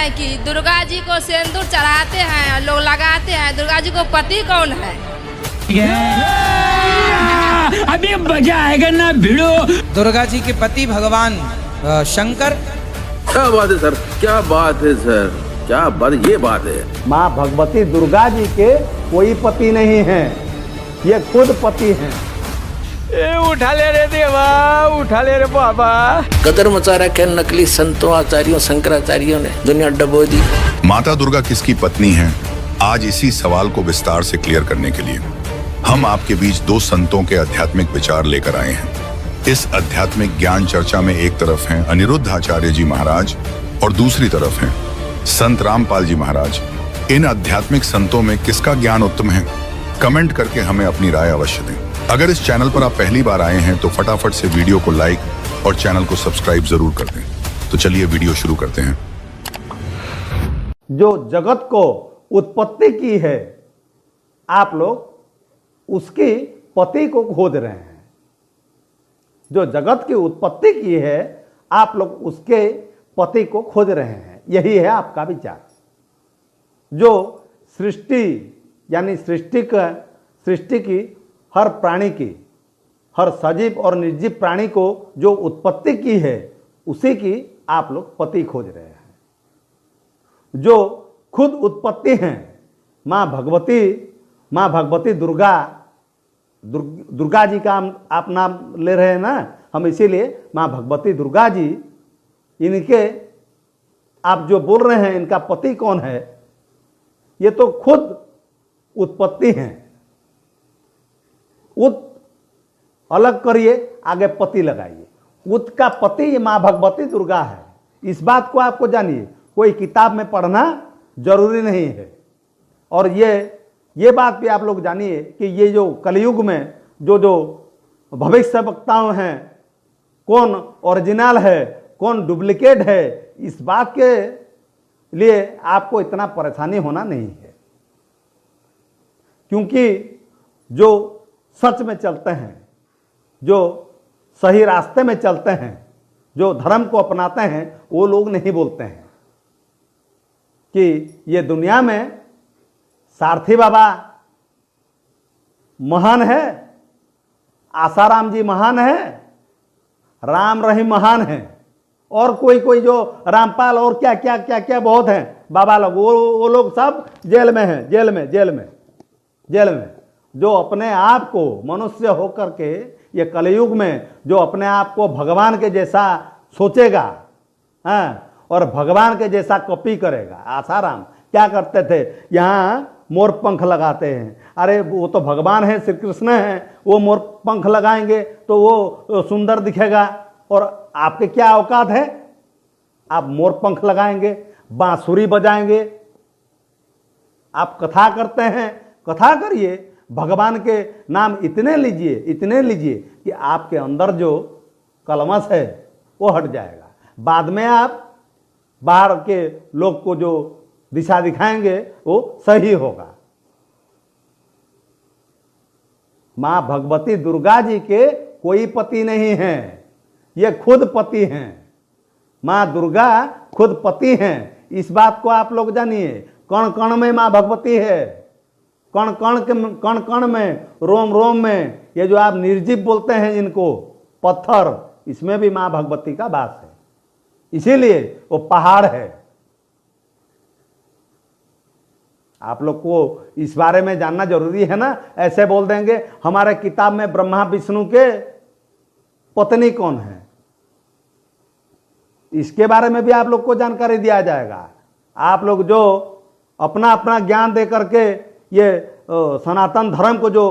हैं कि दुर्गा जी को सिंदूर चढ़ाते हैं, लोग लगाते हैं, दुर्गा जी को पति कौन है? अभी मजा आएगा ना भिड़ो। दुर्गा जी के पति भगवान शंकर। क्या बात है सर, क्या बात है सर, क्या बात, ये बात है। माँ भगवती दुर्गा जी के कोई पति नहीं है, ये खुद पति हैं। उठा ले रे देवा, उठा ले रे बाबा। कदर मचा रखे नकली संतों आचार्यों शंकराचार्यों ने, दुनिया डबो दी। माता दुर्गा किसकी पत्नी है? आज इसी सवाल को विस्तार से क्लियर करने के लिए हम आपके बीच दो संतों के आध्यात्मिक विचार लेकर आए हैं। इस आध्यात्मिक ज्ञान चर्चा में एक तरफ हैं अनिरुद्ध आचार्य जी महाराज और दूसरी तरफ हैं संत रामपाल जी महाराज। इन आध्यात्मिक संतों में किसका ज्ञान उत्तम है? कमेंट करके हमें अपनी राय अवश्य दें। अगर इस चैनल पर आप पहली बार आए हैं तो फटाफट से वीडियो को लाइक और चैनल को सब्सक्राइब जरूर कर दें। तो चलिए वीडियो शुरू करते हैं। जो जगत को उत्पत्ति की है, आप लोग उसकी पति को खोज रहे हैं। जो जगत की उत्पत्ति की है, आप लोग उसके पति को खोज रहे हैं। यही है आपका विचार। जो सृष्टि यानी सृष्टि की हर प्राणी की, हर सजीव और निर्जीव प्राणी को जो उत्पत्ति की है, उसी की आप लोग पति खोज रहे हैं। जो खुद उत्पत्ति हैं, माँ भगवती दुर्गा जी का आप नाम ले रहे हैं ना, हम इसीलिए माँ भगवती दुर्गा जी, इनके आप जो बोल रहे हैं इनका पति कौन है, ये तो खुद उत्पत्ति हैं। उत अलग करिए, आगे पति लगाइए। उत का पति ये माँ भगवती दुर्गा है। इस बात को आपको जानिए, कोई किताब में पढ़ना जरूरी नहीं है। और ये बात भी आप लोग जानिए कि ये जो कलयुग में जो भविष्य वक्ताओं हैं, कौन ओरिजिनल है, कौन डुप्लीकेट है, इस बात के लिए आपको इतना परेशानी होना नहीं है। क्योंकि जो सच में चलते हैं, जो सही रास्ते में चलते हैं, जो धर्म को अपनाते हैं, वो लोग नहीं बोलते हैं कि ये दुनिया में सारथी बाबा महान है, आसाराम जी महान है, राम रहीम महान है, और कोई जो रामपाल और क्या बहुत हैं बाबा लोग, वो लोग सब जेल में हैं, जेल में। जो अपने आप को मनुष्य होकर के ये कलयुग में जो अपने आप को भगवान के जैसा सोचेगा, और भगवान के जैसा कॉपी करेगा। आसाराम क्या करते थे? यहाँ मोर पंख लगाते हैं। अरे वो तो भगवान है, श्री कृष्ण है, वो मोर पंख लगाएंगे तो वो सुंदर दिखेगा। और आपके क्या औकात है? आप मोर पंख लगाएंगे, बांसुरी बजाएंगे, आप कथा करते हैं। कथा करिए, भगवान के नाम इतने लीजिए कि आपके अंदर जो कलमश है वो हट जाएगा। बाद में आप बाहर के लोग को जो दिशा दिखाएंगे वो सही होगा। माँ भगवती दुर्गा जी के कोई पति नहीं है, ये खुद पति हैं। माँ दुर्गा खुद पति हैं। इस बात को आप लोग जानिए। कण कण में माँ भगवती है, कण कण में, रोम रोम में। ये जो आप निर्जीव बोलते हैं इनको, पत्थर, इसमें भी माँ भगवती का वास है। इसीलिए वो पहाड़ है। आप लोग को इस बारे में जानना जरूरी है ना। ऐसे बोल देंगे हमारे किताब में ब्रह्मा विष्णु के पत्नी कौन है, इसके बारे में भी आप लोग को जानकारी दिया जाएगा। आप लोग जो अपना ज्ञान दे करके ये सनातन धर्म को जो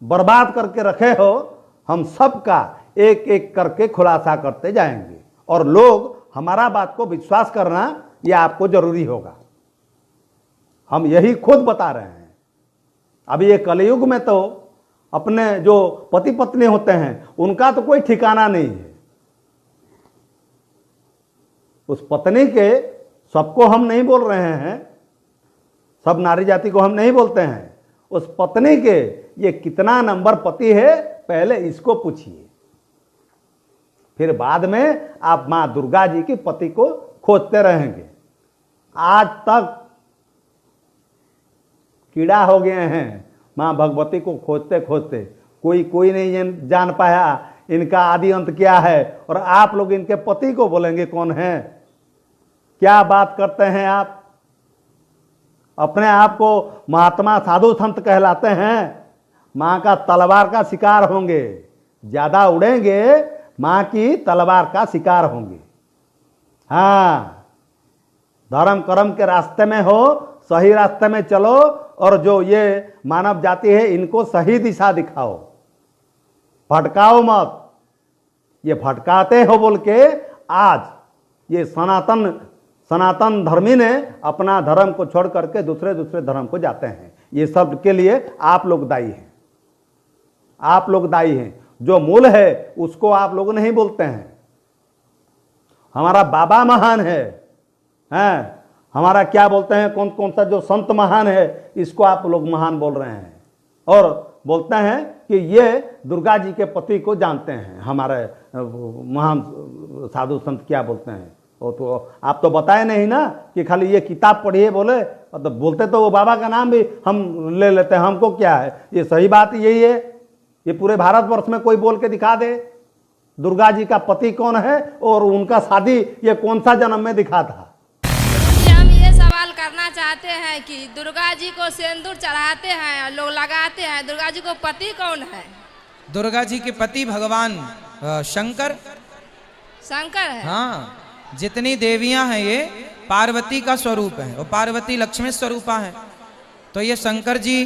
बर्बाद करके रखे हो, हम सबका एक एक करके खुलासा करते जाएंगे। और लोग हमारा बात को विश्वास करना, ये आपको जरूरी होगा। हम यही खुद बता रहे हैं। अभी ये कलयुग में तो अपने जो पति पत्नी होते हैं उनका तो कोई ठिकाना नहीं है। उस पत्नी के, सबको हम नहीं बोल रहे हैं, सब नारी जाति को हम नहीं बोलते हैं, उस पत्नी के ये कितना नंबर पति है पहले इसको पूछिए। फिर बाद में आप माँ दुर्गा जी के पति को खोजते रहेंगे। आज तक कीड़ा हो गए हैं माँ भगवती को खोजते खोजते। कोई नहीं जान पाया इनका आदि अंत क्या है। और आप लोग इनके पति को बोलेंगे कौन है? क्या बात करते हैं आप? अपने आप को महात्मा साधु संत कहलाते हैं, माँ का तलवार का शिकार होंगे। ज्यादा उड़ेंगे माँ की तलवार का शिकार होंगे। हाँ, धर्म कर्म के रास्ते में हो, सही रास्ते में चलो, और जो ये मानव जाति है इनको सही दिशा दिखाओ, भटकाओ मत। ये भटकाते हो बोल के आज ये सनातन धर्मी ने अपना धर्म को छोड़ करके दूसरे धर्म को जाते हैं। ये सब के लिए आप लोग दायी हैं, आप लोग दायी हैं। जो मूल है उसको आप लोग नहीं बोलते हैं। हमारा बाबा महान है, हैं? हमारा क्या बोलते हैं, कौन कौन सा जो संत महान है, इसको आप लोग महान बोल रहे हैं। और बोलते हैं कि ये दुर्गा जी के पति को जानते हैं। हमारे महान साधु संत क्या बोलते हैं वो तो आप तो बताए नहीं ना, कि खाली ये किताब पढ़िए बोले, तो बोलते तो वो बाबा का नाम भी हम ले लेते हैं। हमको क्या है, ये सही बात यही है। ये पूरे भारतवर्ष में कोई बोल के दिखा दे दुर्गा जी का पति कौन है और उनका शादी ये कौन सा जन्म में दिखा था। हम ये सवाल करना चाहते हैं कि दुर्गा जी को सिंदूर चढ़ाते हैं, लोग लगाते हैं, दुर्गा जी को पति कौन है? दुर्गा जी के पति भगवान शंकर है। हाँ, जितनी देवियां हैं ये पार्वती का स्वरूप है, और पार्वती लक्ष्मी स्वरूपा है। तो ये शंकर जी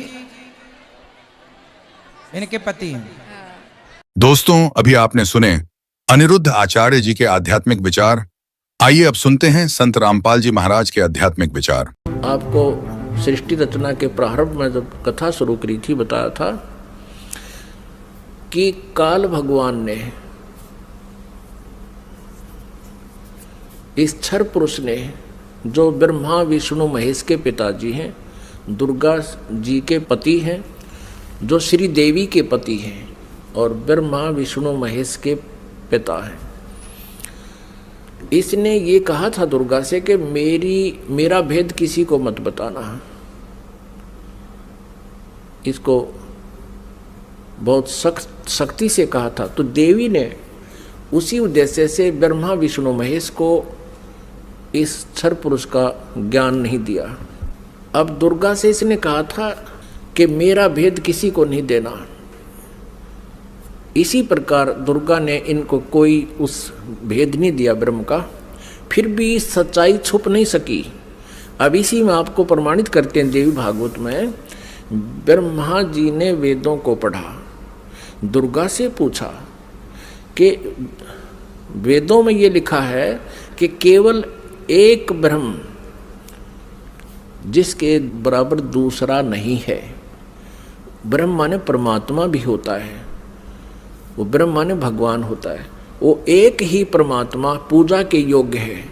इनके पति हैं। दोस्तों, अभी आपने सुने अनिरुद्ध आचार्य जी के आध्यात्मिक विचार। आइए अब सुनते हैं संत रामपाल जी महाराज के आध्यात्मिक विचार। आपको सृष्टि रचना के प्रारंभ में जब कथा शुरू करी थी, बताया था कि काल भगवान ने, इस क्षर पुरुष ने, जो ब्रह्मा विष्णु महेश के पिताजी हैं, दुर्गा जी के पति हैं, जो श्री देवी के पति हैं और ब्रह्मा विष्णु महेश के पिता हैं, इसने ये कहा था दुर्गा से कि मेरा भेद किसी को मत बताना। इसको बहुत सख्ती से कहा था। तो देवी ने उसी उद्देश्य से ब्रह्मा विष्णु महेश को इस क्षर पुरुष का ज्ञान नहीं दिया। अब दुर्गा से इसने कहा था कि मेरा भेद किसी को नहीं देना। इसी प्रकार दुर्गा ने इनको कोई उस भेद नहीं दिया ब्रह्म का, फिर भी सच्चाई छुप नहीं सकी। अब इसी में आपको प्रमाणित करते हैं देवी भागवत में, ब्रह्मा जी ने वेदों को पढ़ा, दुर्गा से पूछा कि वेदों में ये लिखा है कि केवल एक ब्रह्म जिसके बराबर दूसरा नहीं है। ब्रह्म माने परमात्मा भी होता है, वो ब्रह्म माने भगवान होता है, वो एक ही परमात्मा पूजा के योग्य है।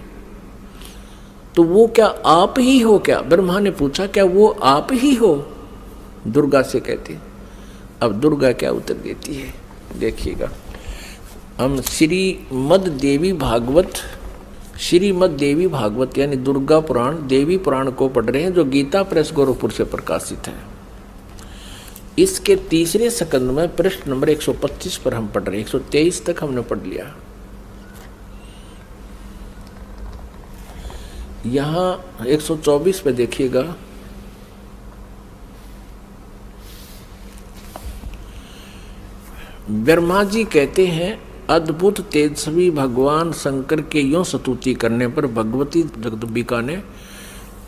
तो वो क्या आप ही हो क्या? ब्रह्मा ने पूछा, क्या वो आप ही हो? दुर्गा से कहती। अब दुर्गा क्या उत्तर देती है देखिएगा। हम श्रीमद् देवी भागवत यानी दुर्गा पुराण, देवी पुराण को पढ़ रहे हैं, जो गीता प्रेस गोरखपुर से प्रकाशित है। इसके तीसरे स्कंद में पृष्ठ नंबर 125 पर हम पढ़ रहे हैं। 123 तक हमने पढ़ लिया। यहाँ 124 पे देखिएगा, ब्रह्मा जी कहते हैं, अद्भुत तेजस्वी भगवान शंकर के यूं स्तुति करने पर भगवती जगदम्बिका ने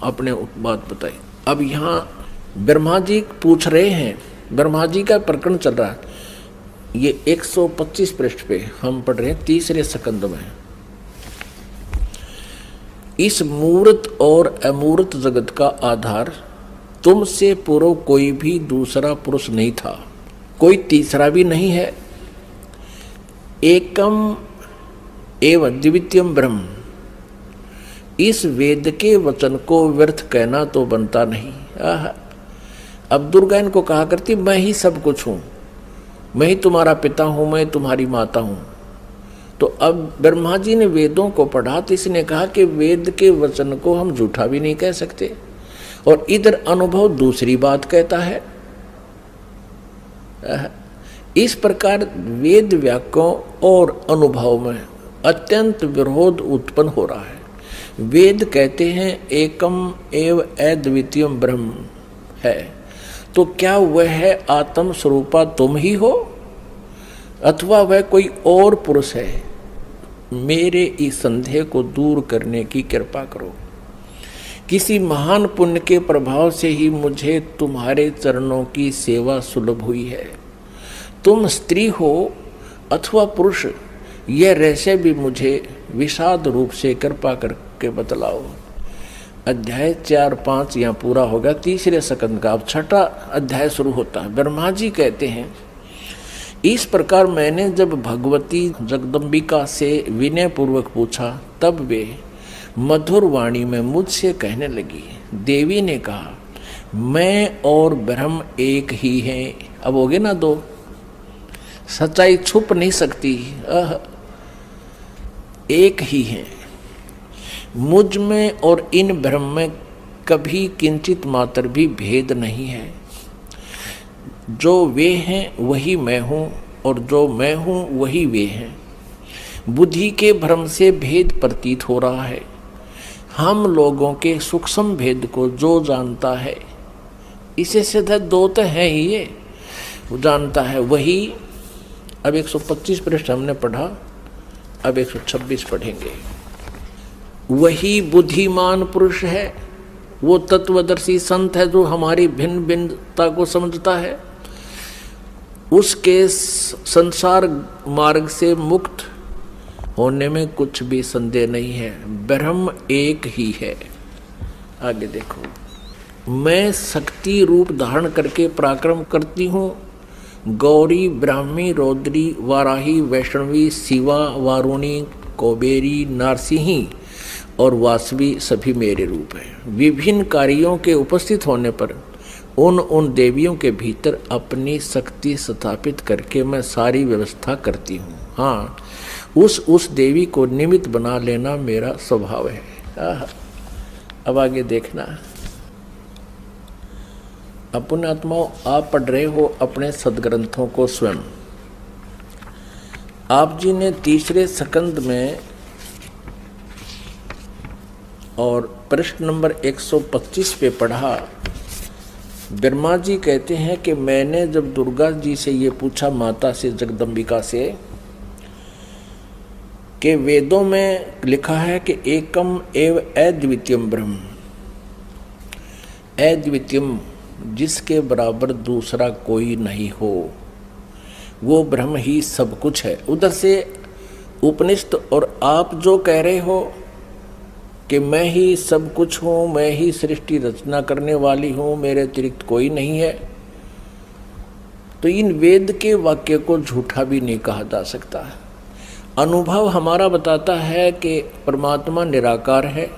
अपने बात बताई। अब यहाँ ब्रह्मा जी पूछ रहे हैं, ब्रह्मा जी का प्रकरण चल रहा है। ये 125 पृष्ठ पे हम पढ़ रहे हैं, तीसरे स्कंद में। इस मूर्त और अमूर्त जगत का आधार तुमसे पूर्व कोई भी दूसरा पुरुष नहीं था, कोई तीसरा भी नहीं है। एकम एवं द्वितीयम ब्रह्म। इस वेद के वचन को व्यर्थ कहना तो बनता नहीं। अब दुर्गा इनको कहा करती, मैं ही सब कुछ हूँ, मैं ही तुम्हारा पिता हूँ, मैं तुम्हारी माता हूँ। तो अब ब्रह्मा जी ने वेदों को पढ़ा तो इसने कहा कि वेद के वचन को हम झूठा भी नहीं कह सकते, और इधर अनुभव दूसरी बात कहता है। इस प्रकार वेद वाक्यों और अनुभव में अत्यंत विरोध उत्पन्न हो रहा है। वेद कहते हैं एकम एव अद्वितीयम ब्रह्म है, तो क्या वह आत्म स्वरूपा तुम ही हो अथवा वह कोई और पुरुष है? मेरे इस संदेह को दूर करने की कृपा करो। किसी महान पुण्य के प्रभाव से ही मुझे तुम्हारे चरणों की सेवा सुलभ हुई है। तुम स्त्री हो अथवा पुरुष, यह रहस्य भी मुझे विषाद रूप से कृपा करके बतलाओ। अध्याय 4-5 यहाँ पूरा होगा, तीसरे स्कंद का अब छठा अध्याय शुरू होता है। ब्रह्मा जी कहते हैं, इस प्रकार मैंने जब भगवती जगदम्बिका से विनय पूर्वक पूछा, तब वे मधुर वाणी में मुझसे कहने लगी। देवी ने कहा, मैं और ब्रह्म एक ही हैं। अब हो गए ना दो, सच्चाई छुप नहीं सकती, एक ही हैं। मुझ में और इन ब्रह्म में कभी किंचित मात्र भी भेद नहीं है। जो वे हैं वही मैं हूँ, और जो मैं हूँ वही वे हैं। बुद्धि के भ्रम से भेद प्रतीत हो रहा है। हम लोगों के सूक्ष्म भेद को जो जानता है, इसे सीधा दो तो है ही, ये वो जानता है वही। अब 125 पृष्ठ हमने पढ़ा, अब 126 पढ़ेंगे। वही बुद्धिमान पुरुष है, वो तत्वदर्शी संत है जो हमारी भिन्न भिन्नता को समझता है। उसके संसार मार्ग से मुक्त होने में कुछ भी संदेह नहीं है। ब्रह्म एक ही है। आगे देखो, मैं शक्ति रूप धारण करके पराक्रम करती हूँ। गौरी, ब्राह्मी, रौद्री, वाराही, वैष्णवी, शिवा, वारुणी, कुबेरी, नारसिंही और वासवी सभी मेरे रूप हैं। विभिन्न कार्यों के उपस्थित होने पर उन देवियों के भीतर अपनी शक्ति स्थापित करके मैं सारी व्यवस्था करती हूँ। हाँ, उस देवी को निमित्त बना लेना मेरा स्वभाव है। अब आगे देखना। अपने आत्माओं, आप पढ़ रहे हो अपने सदग्रंथों को स्वयं। आप जी ने तीसरे स्कंद में और पृष्ठ नंबर 125 पे पढ़ा। ब्रह्मा जी कहते हैं कि मैंने जब दुर्गा जी से ये पूछा, माता से, जगदम्बिका से, कि वेदों में लिखा है कि एकम एव अद्वितीयम ब्रह्म, अद्वितीयम जिसके बराबर दूसरा कोई नहीं हो, वो ब्रह्म ही सब कुछ है। उधर से उपनिषद और आप जो कह रहे हो कि मैं ही सब कुछ हूँ, मैं ही सृष्टि रचना करने वाली हूँ, मेरे अतिरिक्त कोई नहीं है, तो इन वेद के वाक्य को झूठा भी नहीं कहा जा सकता। अनुभव हमारा बताता है कि परमात्मा निराकार है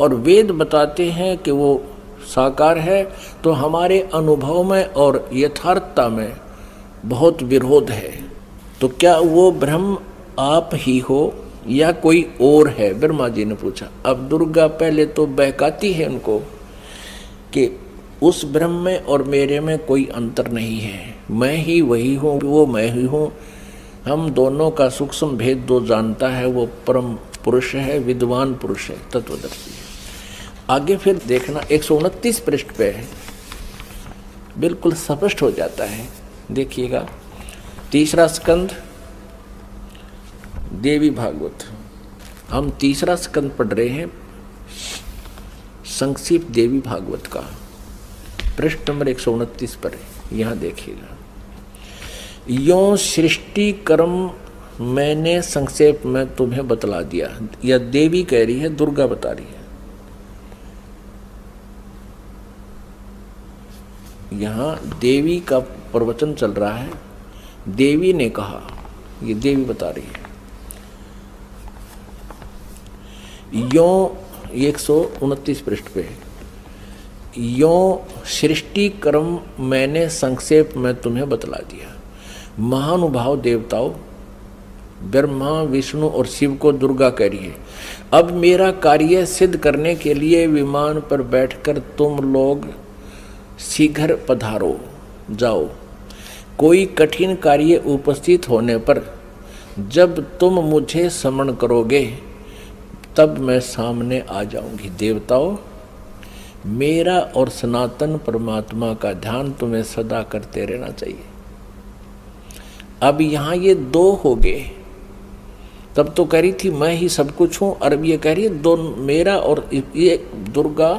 और वेद बताते हैं कि वो साकार है, तो हमारे अनुभव में और यथार्थता में बहुत विरोध है। तो क्या वो ब्रह्म आप ही हो या कोई और है? ब्रह्मा जी ने पूछा। अब दुर्गा पहले तो बहकाती है उनको कि उस ब्रह्म में और मेरे में कोई अंतर नहीं है, मैं ही वही हूँ, वो मैं ही हूँ। हम दोनों का सूक्ष्म भेद जो जानता है वो परम पुरुष है, विद्वान पुरुष है, तत्वदर्शी है। आगे फिर देखना 129 पृष्ठ पे है, बिल्कुल स्पष्ट हो जाता है। देखिएगा, तीसरा स्कंद देवी भागवत, हम तीसरा स्कंद पढ़ रहे हैं, संक्षिप्त देवी भागवत का, पृष्ठ नंबर 129 पर है। यहाँ देखिएगा, यों सृष्टि कर्म मैंने संक्षेप में तुम्हें बतला दिया। यह देवी कह रही है, दुर्गा बता रही है। यहाँ देवी का प्रवचन चल रहा है। देवी ने कहा, ये देवी बता रही है। यों 129 पृष्ठ पे, यों सृष्टि कर्म मैंने संक्षेप में तुम्हें बतला दिया। महानुभाव देवताओं, ब्रह्मा विष्णु और शिव को दुर्गा कह रही है। अब मेरा कार्य सिद्ध करने के लिए विमान पर बैठकर तुम लोग शीघ्र पधारो जाओ। कोई कठिन कार्य उपस्थित होने पर जब तुम मुझे समन करोगे तब मैं सामने आ जाऊंगी। देवताओं, मेरा और सनातन परमात्मा का ध्यान तुम्हें सदा करते रहना चाहिए। अब यहाँ ये दो हो गए। तब तो कह रही थी मैं ही सब कुछ हूँ, और अब ये कह रही है दो, मेरा और ये दुर्गा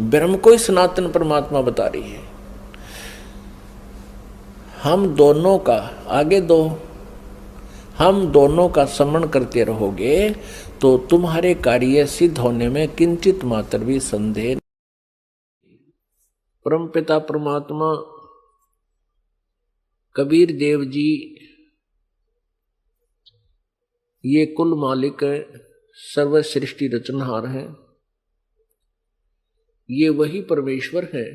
ब्रह्म को ही सनातन परमात्मा बता रही है। हम दोनों का आगे दो, हम दोनों का समन करते रहोगे तो तुम्हारे कार्य सिद्ध होने में किंचित मात्र भी संदेह नहीं। परमपिता परमात्मा कबीर देव जी ये कुल मालिक है, सर्व सृष्टि रचनहार हैं। ये वही परमेश्वर है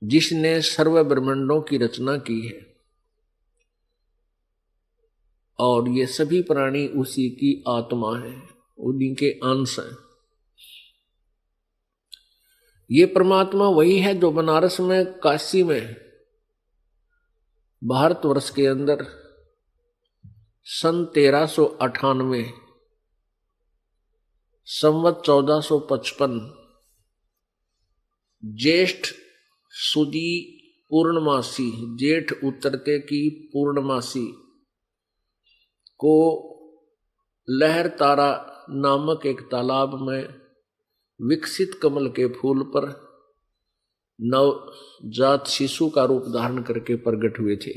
जिसने सर्व ब्रह्मांडों की रचना की है, और ये सभी प्राणी उसी की आत्मा है, उन्हीं के अंश हैं। ये परमात्मा वही है जो बनारस में, काशी में, भारतवर्ष के अंदर सन 1398 संवत 1455 ज्येष्ठ सुदी पूर्णमासी, जेठ उतरते की पूर्णमासी को लहर तारा नामक एक तालाब में विकसित कमल के फूल पर नवजात शिशु का रूप धारण करके प्रकट हुए थे।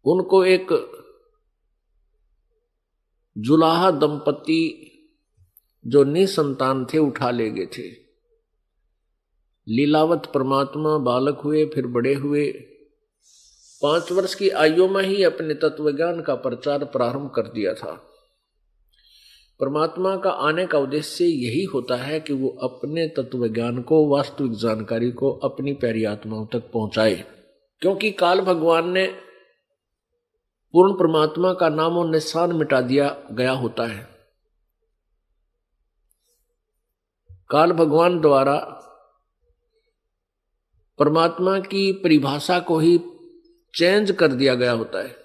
उनको एक जुलाहा दंपति जो निसंतान थे उठा ले गए थे। लीलावत परमात्मा बालक हुए, फिर बड़े हुए। 5 वर्ष की आयु में ही अपने तत्वज्ञान का प्रचार प्रारंभ कर दिया था। परमात्मा का आने का उद्देश्य यही होता है कि वो अपने तत्वज्ञान को, वास्तविक जानकारी को अपनी प्यारी आत्माओं तक पहुंचाए, क्योंकि काल भगवान ने पूर्ण परमात्मा का नाम और निशान मिटा दिया गया होता है। काल भगवान द्वारा परमात्मा की परिभाषा को ही चेंज कर दिया गया होता है।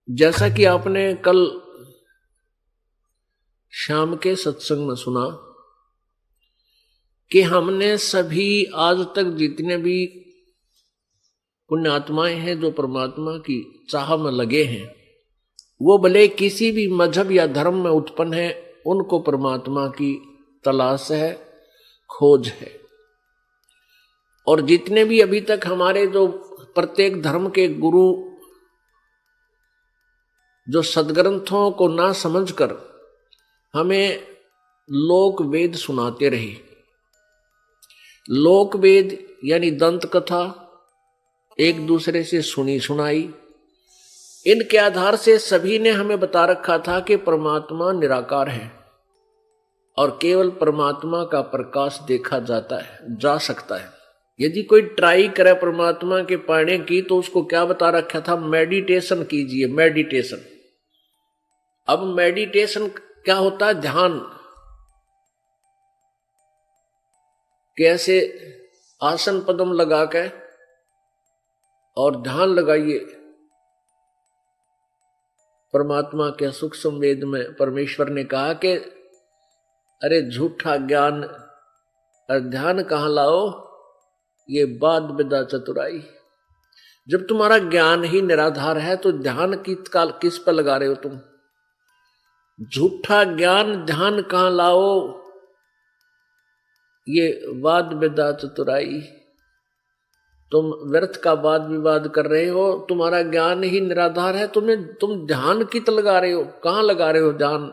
जैसा कि आपने कल शाम के सत्संग में सुना कि हमने सभी आज तक जितने भी पुण्यात्माएं हैं जो परमात्मा की चाह में लगे हैं, वो भले किसी भी मजहब या धर्म में उत्पन्न है, उनको परमात्मा की तलाश है, खोज है। और जितने भी अभी तक हमारे जो प्रत्येक धर्म के गुरु जो सदग्रंथों को ना समझकर हमें लोक वेद सुनाते रहे, लोक वेद यानी दंत कथा एक दूसरे से सुनी सुनाई, इनके आधार से सभी ने हमें बता रखा था कि परमात्मा निराकार है और केवल परमात्मा का प्रकाश देखा जा सकता है। यदि कोई ट्राई करे परमात्मा के पाने की तो उसको क्या बता रखा था? मेडिटेशन कीजिए, मेडिटेशन। अब मेडिटेशन क्या होता है? ध्यान। कैसे आसन पद्म लगा के और ध्यान लगाइए। परमात्मा के सूक्ष्म वेद में परमेश्वर ने कहा कि अरे झूठा ज्ञान और ध्यान कहां लाओ, ये बात विदा चतुराई। जब तुम्हारा ज्ञान ही निराधार है तो ध्यान किस पर लगा रहे हो तुम? झूठा ज्ञान ध्यान कहां लाओ, ये वाद विदा चतुराई। तुम व्यर्थ का वाद विवाद कर रहे हो, तुम्हारा ज्ञान ही निराधार है। तुम ध्यान कित लगा रहे हो? कहां लगा रहे हो ध्यान?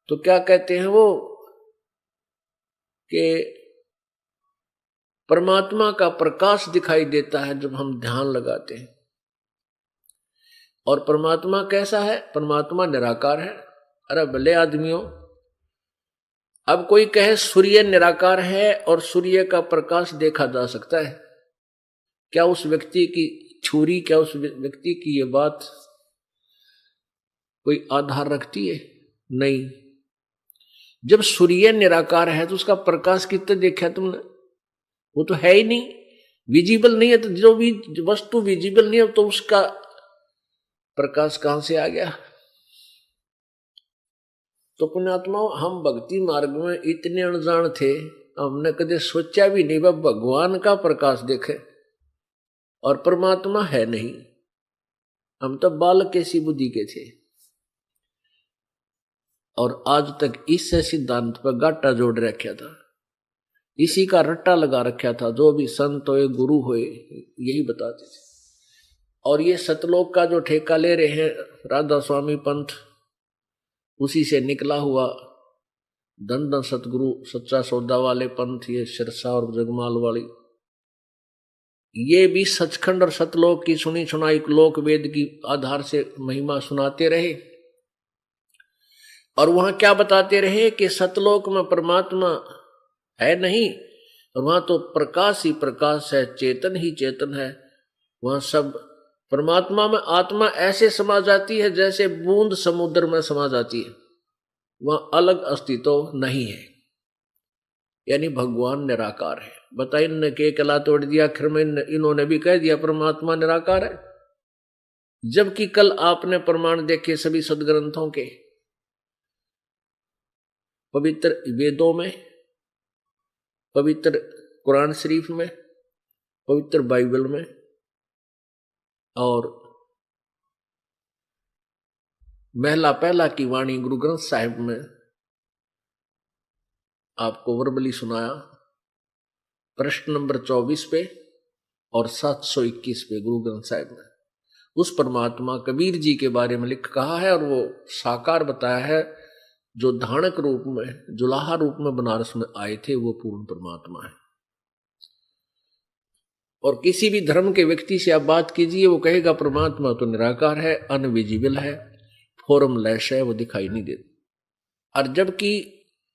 तो क्या कहते हैं वो कि परमात्मा का प्रकाश दिखाई देता है जब हम ध्यान लगाते हैं। और परमात्मा कैसा है? परमात्मा निराकार है। अरे भले आदमियों, अब कोई कहे सूर्य निराकार है और सूर्य का प्रकाश देखा जा सकता है, क्या उस व्यक्ति की छुरी, क्या उस व्यक्ति की ये बात कोई आधार रखती है? नहीं। जब सूर्य निराकार है तो उसका प्रकाश कितना देखा तुमने? वो तो है ही नहीं, विजिबल नहीं है। तो जो भी वस्तु विजिबल नहीं है तो उसका प्रकाश कहां से आ गया? तो पुण्यात्मा, हम भक्ति मार्ग में इतने अनजान थे, हमने कभी सोचा भी नहीं वह भगवान का प्रकाश देखे और परमात्मा है नहीं। हम तो बालक कैसी बुद्धि के थे और आज तक इस सिद्धांत पर गाटा जोड़ रखा था, इसी का रट्टा लगा रखा था। जो भी संत होए, गुरु होए, यही बताते थे। और ये सतलोक का जो ठेका ले रहे हैं राधा स्वामी पंथ, उसी से निकला हुआ धन धन सतगुरु सच्चा सौदा वाले पंथ, ये सिरसा और जगमाल वाली, ये भी सचखंड और सतलोक की सुनी सुनाई लोक वेद की आधार से महिमा सुनाते रहे। और वहां क्या बताते रहे कि सतलोक में परमात्मा है नहीं, और वहां तो प्रकाश ही प्रकाश है, चेतन ही चेतन है। वहां सब परमात्मा में आत्मा ऐसे समा जाती है जैसे बूंद समुद्र में समा जाती है, वहां अलग अस्तित्व नहीं है, यानी भगवान निराकार है। बताइए, इन्होंने के कला तोड़ दिया, आखिर में इन्होंने भी कह दिया परमात्मा निराकार है, जबकि कल आपने प्रमाण देखे सभी सदग्रंथों के, पवित्र वेदों में, पवित्र कुरान शरीफ में, पवित्र बाइबल में और महला पहला की वाणी गुरु ग्रंथ साहिब में आपको वर्बली सुनाया, प्रश्न नंबर 24 पे और 721 पे गुरु ग्रंथ साहिब में उस परमात्मा कबीर जी के बारे में लिख कहा है, और वो साकार बताया है जो धानक रूप में, जुलाहा रूप में बनारस में आए थे, वो पूर्ण परमात्मा है। और किसी भी धर्म के व्यक्ति से आप बात कीजिए, वो कहेगा परमात्मा तो निराकार है, अनविजिबल है, फॉर्मलेस है, वो दिखाई नहीं देता। और जबकि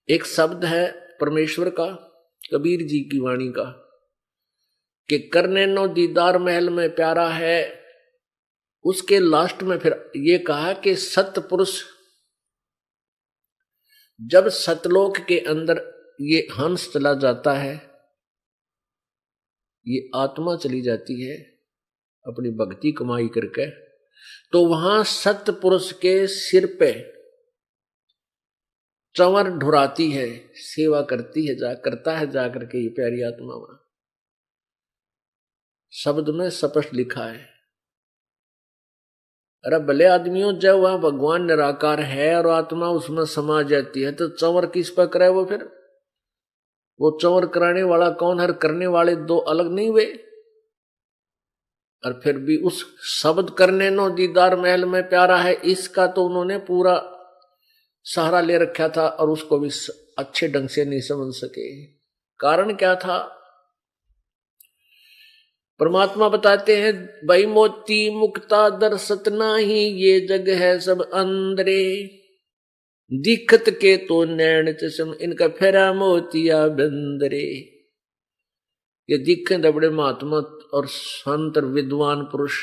एक शब्द है परमेश्वर का, कबीर जी की वाणी का, कि करने नो दीदार महल में प्यारा है, उसके लास्ट में फिर ये कहा कि सतपुरुष, जब सतलोक के अंदर ये हंस चला जाता है, ये आत्मा चली जाती है अपनी भक्ति कमाई करके, तो वहां सतपुरुष के सिर पे चंवर ढुराती है, सेवा करती है, करता है जाकर के ये प्यारी आत्मा। वहां शब्द में स्पष्ट लिखा है। अरे भले आदमियों, जब वहां भगवान निराकार है और आत्मा उसमें समा जाती है, तो चंवर किस पर करे वो? फिर वो चंवर कराने वाला कौन है? करने वाले दो अलग नहीं हुए? और फिर भी उस शब्द करने नो दीदार महल में प्यारा है, इसका तो उन्होंने पूरा सहारा ले रखा था और उसको भी अच्छे ढंग से नहीं समझ सके। कारण क्या था? परमात्मा बताते हैं, भाई मोती मुक्ता दर्शत नाही, ये जग है सब अंदरे, दिखत के तो नैन चश्म, इनका फेरा मोतिया बंदरे। ये दिखे तो बड़े महात्मा और संत विद्वान पुरुष,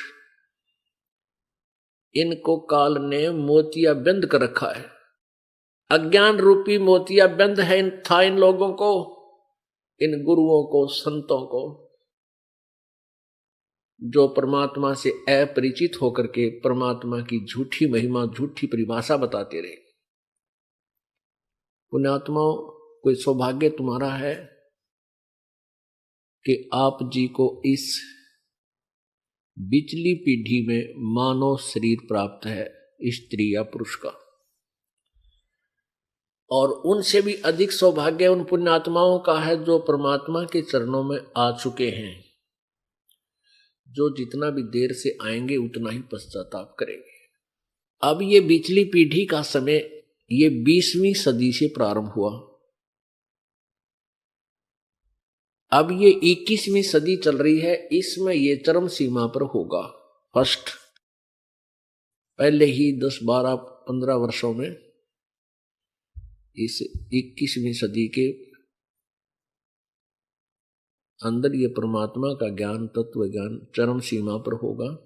इनको काल ने मोतिया बंद कर रखा है। अज्ञान रूपी मोतिया बंद है था इन लोगों को, इन गुरुओं को, संतों को, जो परमात्मा से अपरिचित होकर के परमात्मा की झूठी महिमा, झूठी परिभाषा बताते रहे। पुण्यात्माओं, कोई सौभाग्य तुम्हारा है कि आप जी को इस बिचली पीढ़ी में मानव शरीर प्राप्त है, स्त्री या पुरुष का। और उनसे भी अधिक सौभाग्य उन पुण्यात्माओं का है जो परमात्मा के चरणों में आ चुके हैं, जो जितना भी देर से आएंगे उतना ही पश्चाताप करेंगे। अब ये बिचली पीढ़ी का समय, ये 20वीं सदी से प्रारंभ हुआ, अब ये 21वीं सदी चल रही है, इसमें ये चरम सीमा पर होगा। फर्स्ट पहले ही 10, 12, 15 वर्षों में इस 21वीं सदी के अंदर ये परमात्मा का ज्ञान, तत्व ज्ञान चरम सीमा पर होगा,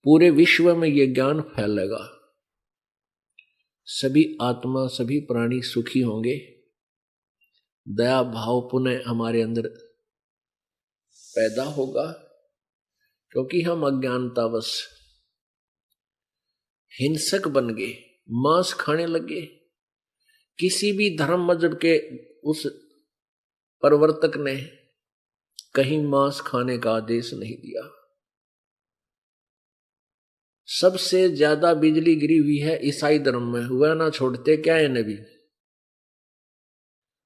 पूरे विश्व में ये ज्ञान फैलेगा, सभी आत्मा, सभी प्राणी सुखी होंगे, दया भाव पुनः हमारे अंदर पैदा होगा, क्योंकि हम अज्ञानतावश हिंसक बन गए, मांस खाने लगे। किसी भी धर्म मजहब के उस प्रवर्तक ने कहीं मांस खाने का आदेश नहीं दिया। सबसे ज्यादा बिजली गिरी हुई है ईसाई धर्म में, हुआ ना छोड़ते क्या है नबी।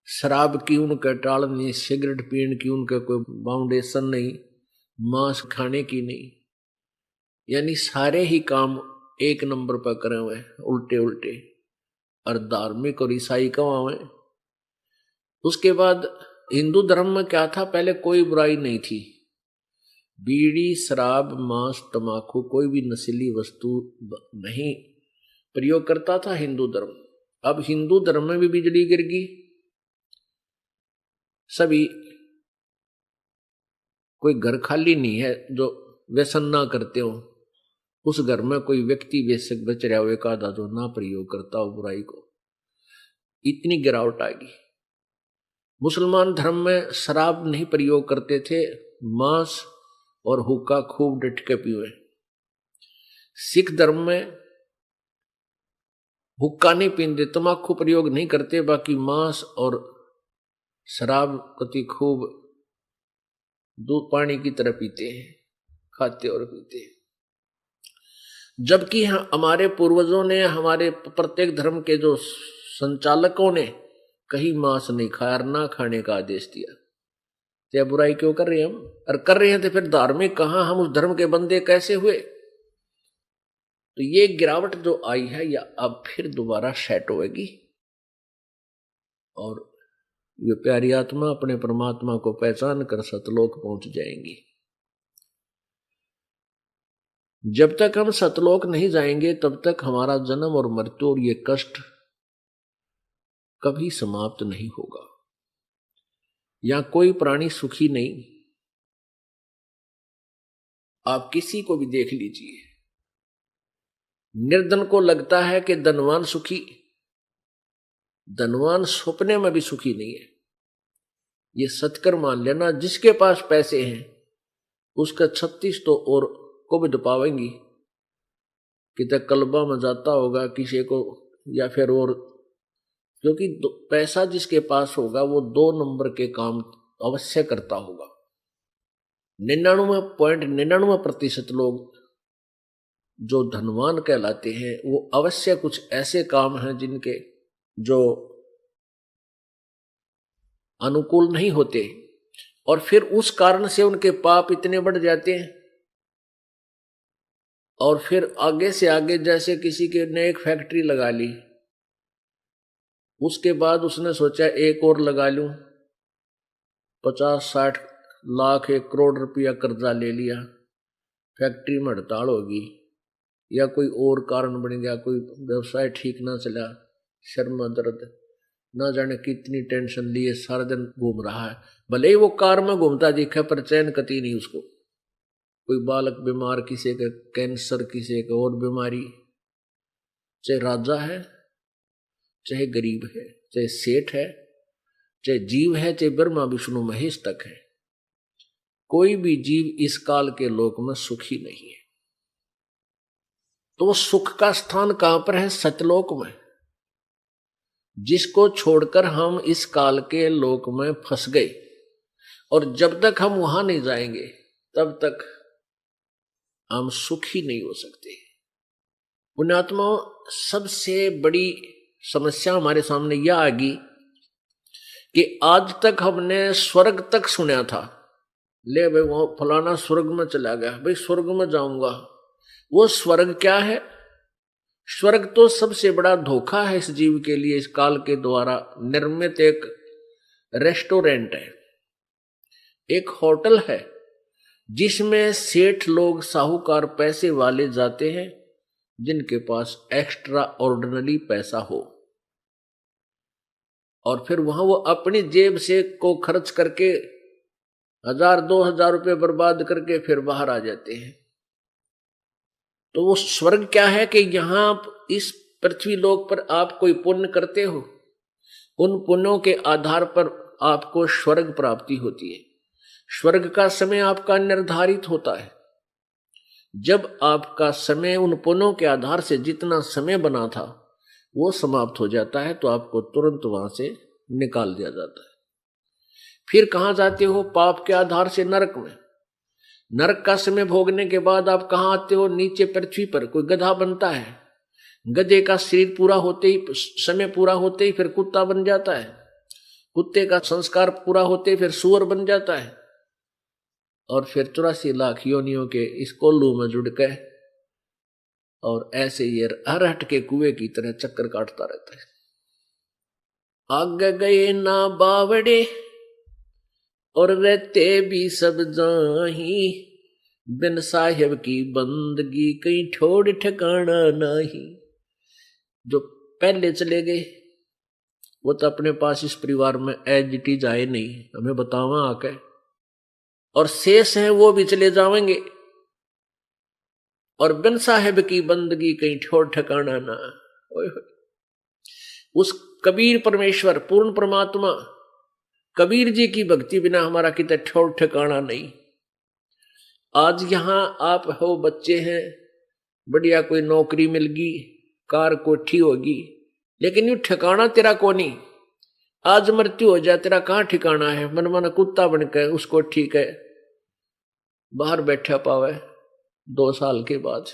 शराब की उनका टाल नहीं, सिगरेट पीने की उनका कोई बाउंडेशन नहीं, मांस खाने की नहीं, यानी सारे ही काम एक नंबर पर करे हुए उल्टे उल्टे, और धार्मिक और ईसाई कहाँ हुए। उसके बाद हिंदू धर्म में क्या था, पहले कोई बुराई नहीं थी, बीड़ी, शराब, मांस, तंबाकू, कोई भी नशीली वस्तु नहीं प्रयोग करता था हिंदू धर्म। अब हिंदू धर्म में भी बिजली गिर गई, सभी, कोई घर खाली नहीं है जो व्यसन ना करते हो, उस घर में कोई व्यक्ति बेशक बच रहा हो एक आधा जो ना प्रयोग करता हो बुराई को। इतनी गिरावट आ गई। मुसलमान धर्म में शराब नहीं प्रयोग करते थे, मांस और हुक्का खूब डट के पीवे। सिख धर्म में हुक्का नहीं पीते, तंबाकू प्रयोग नहीं करते, बाकी मांस और शराब कति खूब दूध पानी की तरह पीते हैं, खाते और पीते हैं। जबकि हमारे पूर्वजों ने, हमारे प्रत्येक धर्म के जो संचालकों ने कहीं मांस नहीं खाया और ना खाने का आदेश दिया। तो बुराई क्यों कर रहे हैं हम? और कर रहे हैं तो फिर धार्मिक कहां, हम उस धर्म के बंदे कैसे हुए? तो ये गिरावट जो आई है या अब फिर दोबारा सेट होएगी, और ये प्यारी आत्मा अपने परमात्मा को पहचान कर सतलोक पहुंच जाएंगी। जब तक हम सतलोक नहीं जाएंगे तब तक हमारा जन्म और मृत्यु और ये कष्ट कभी समाप्त नहीं होगा। या कोई प्राणी सुखी नहीं। आप किसी को भी देख लीजिए, निर्धन को लगता है कि धनवान सुखी, धनवान सपने में भी सुखी नहीं है। ये सतकर मान लेना, जिसके पास पैसे हैं उसका 36 तो और को भी दबावेंगी कि तक कल्बा में जाता होगा किसी को, या फिर और, क्योंकि पैसा जिसके पास होगा वो 2 नंबर के काम अवश्य करता होगा। 99.99% लोग जो धनवान कहलाते हैं वो अवश्य कुछ ऐसे काम हैं जिनके जो अनुकूल नहीं होते, और फिर उस कारण से उनके पाप इतने बढ़ जाते हैं। और फिर आगे से आगे, जैसे किसी के ने एक फैक्ट्री लगा ली, उसके बाद उसने सोचा एक और लगा लूं, 50-60 लाख 1 करोड़ रुपया कर्जा ले लिया, फैक्ट्री में हड़ताल होगी या कोई और कारण बन गया, कोई व्यवसाय ठीक ना चला, सिर में दर्द, ना जाने कितनी टेंशन लिए सारा दिन घूम रहा है। भले ही वो कार में घूमता दिखा पर चैन कती नहीं उसको। कोई बालक बीमार, किसी का कैंसर, किसी का और बीमारी, चाहे राजा है चाहे गरीब है, चाहे सेठ है, चाहे जीव है, चाहे ब्रह्मा विष्णु महेश तक है, कोई भी जीव इस काल के लोक में सुखी नहीं है। तो वो सुख का स्थान कहां पर है? सतलोक में, जिसको छोड़कर हम इस काल के लोक में फंस गए। और जब तक हम वहां नहीं जाएंगे तब तक हम सुखी नहीं हो सकते। पुण्यात्मा, सबसे बड़ी समस्या हमारे सामने यह आ गई कि आज तक हमने स्वर्ग तक सुना था, ले भाई वो फलाना स्वर्ग में चला गया, भाई स्वर्ग में जाऊंगा। वो स्वर्ग क्या है? स्वर्ग तो सबसे बड़ा धोखा है इस जीव के लिए, इस काल के द्वारा निर्मित एक रेस्टोरेंट है, एक होटल है, जिसमें सेठ लोग, साहूकार, पैसे वाले जाते हैं जिनके पास एक्स्ट्रा ऑर्डिनरी पैसा हो। और फिर वहां वो अपनी जेब से को खर्च करके 1000-2000 रुपये बर्बाद करके फिर बाहर आ जाते हैं। तो वो स्वर्ग क्या है कि यहां इस पृथ्वी लोक पर आप कोई पुण्य करते हो, उन पुण्यों के आधार पर आपको स्वर्ग प्राप्ति होती है। स्वर्ग का समय आपका निर्धारित होता है। जब आपका समय उन पुण्यों के आधार से जितना समय बना था वो समाप्त हो जाता है तो आपको तुरंत वहां से निकाल दिया जाता है। फिर कहां जाते हो? पाप के आधार से नरक में। नरक का समय भोगने के बाद आप कहां आते हो? नीचे पृथ्वी पर। कोई गधा बनता है, गधे का शरीर पूरा होते ही, समय पूरा होते ही फिर कुत्ता बन जाता है, कुत्ते का संस्कार पूरा होते ही फिर सूअर बन जाता है, और फिर 84 लाख योनियों के इस कोल्लू में जुड़ के और ऐसे ये अरहट के कुएं की तरह चक्कर काटता रहता है। आगे गए ना बावड़े और रहते भी सब जाही, बिन साहिब की बंदगी कहीं ठोड़ ठिकाना नहीं। जो पहले चले गए वो तो अपने पास इस परिवार में एज इट इज आए नहीं, हमें बतावा आके, और शेष हैं वो भी चले जाएंगे। और बिन साहिब की बंदगी कहीं ठोड़ ठिकाना ना। उस कबीर परमेश्वर पूर्ण परमात्मा कबीर जी की भक्ति बिना हमारा कितने ठोड़ ठिकाना नहीं। आज यहां आप हो, बच्चे हैं, बढ़िया कोई नौकरी मिल गई, कार कोठी होगी, लेकिन यूं ठिकाना तेरा को नहीं। आज मृत्यु हो जाए तेरा कहां ठिकाना है? मन मन कुत्ता बनकर उसको ठीक है बाहर बैठा पावे 2 साल के बाद,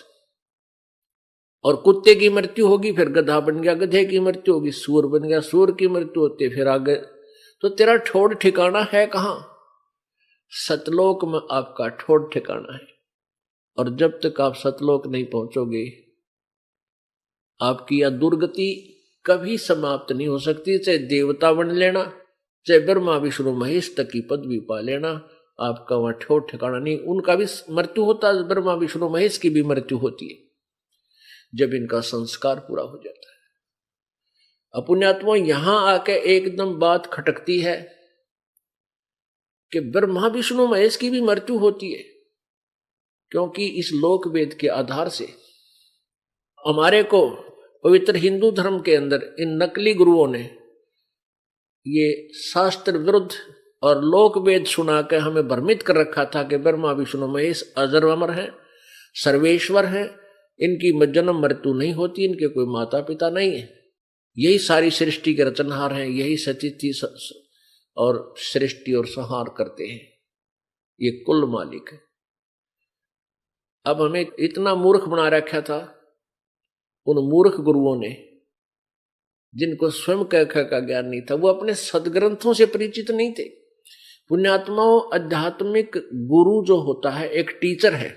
और कुत्ते की मृत्यु होगी फिर गधा बन गया, गधे की मृत्यु होगी सूअर बन गया, सूअर की मृत्यु होती फिर आगे। तो तेरा ठोड़ ठिकाना है कहां? सतलोक में आपका ठोड़ ठिकाना है। और जब तक आप सतलोक नहीं पहुंचोगे आपकी यह दुर्गति कभी समाप्त नहीं हो सकती। चाहे देवता बन लेना, चाहे ब्रह्मा विष्णु महेश तक की पदवी पा लेना, आपका वहां ठोड़ ठिकाना नहीं। उनका भी मृत्यु होता है, ब्रह्मा विष्णु महेश की भी मृत्यु होती है जब इनका संस्कार पूरा हो जाता है। अपुण्यात्मा यहां आके एकदम बात खटकती है कि ब्रह्मा विष्णु महेश की भी मृत्यु होती है, क्योंकि इस लोक वेद के आधार से हमारे को पवित्र हिंदू धर्म के अंदर इन नकली गुरुओं ने ये शास्त्र विरुद्ध और लोक वेद सुना के हमें भ्रमित कर रखा था कि ब्रह्मा विष्णु महेश अजर अमर हैं, सर्वेश्वर हैं, इनकी जन्म मृत्यु नहीं होती, इनके कोई माता पिता नहीं है, यही सारी सृष्टि के रचनहार हैं, यही सचिति और सृष्टि और संहार करते हैं, ये कुल मालिक है। अब हमें इतना मूर्ख बना रखा था उन मूर्ख गुरुओं ने, जिनको स्वयं कह का ज्ञान नहीं था, वो अपने सदग्रंथों से परिचित नहीं थे। पुण्यात्माओं, आध्यात्मिक गुरु जो होता है एक टीचर है,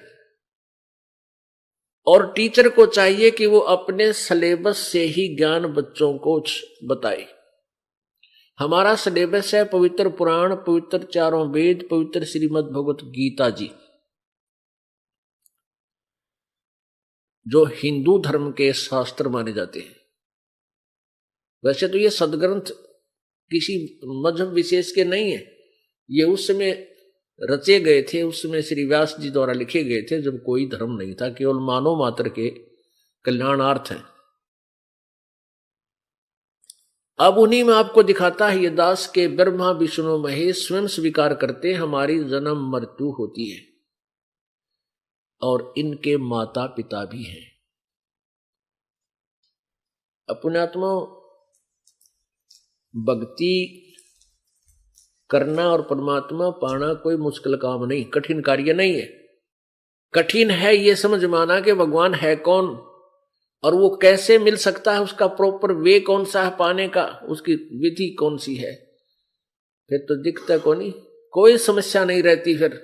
और टीचर को चाहिए कि वो अपने सिलेबस से ही ज्ञान बच्चों को बताए। हमारा सिलेबस है पवित्र पुराण, पवित्र 4 वेद, पवित्र श्रीमद् भगवत गीता जी, जो हिंदू धर्म के शास्त्र माने जाते हैं। वैसे तो ये सदग्रंथ किसी मजहब विशेष के नहीं है, ये उस समय रचे गए थे, उस समय श्री व्यास जी द्वारा लिखे गए थे जब कोई धर्म नहीं था, केवल मानव मात्र के कल्याणार्थ है। अब उन्हीं में आपको दिखाता है ये दास के ब्रह्मा विष्णु महेश स्वयं स्वीकार करते हमारी जन्म मृत्यु होती है, और इनके माता पिता भी हैं। अपनात्मा भक्ति करना और परमात्मा पाना कोई मुश्किल काम नहीं, कठिन कार्य नहीं है। कठिन है ये समझ माना कि भगवान है कौन और वो कैसे मिल सकता है, उसका प्रॉपर वे कौन सा है पाने का, उसकी विधि कौन सी है, फिर तो दिखता को नहीं, कोई समस्या नहीं रहती। फिर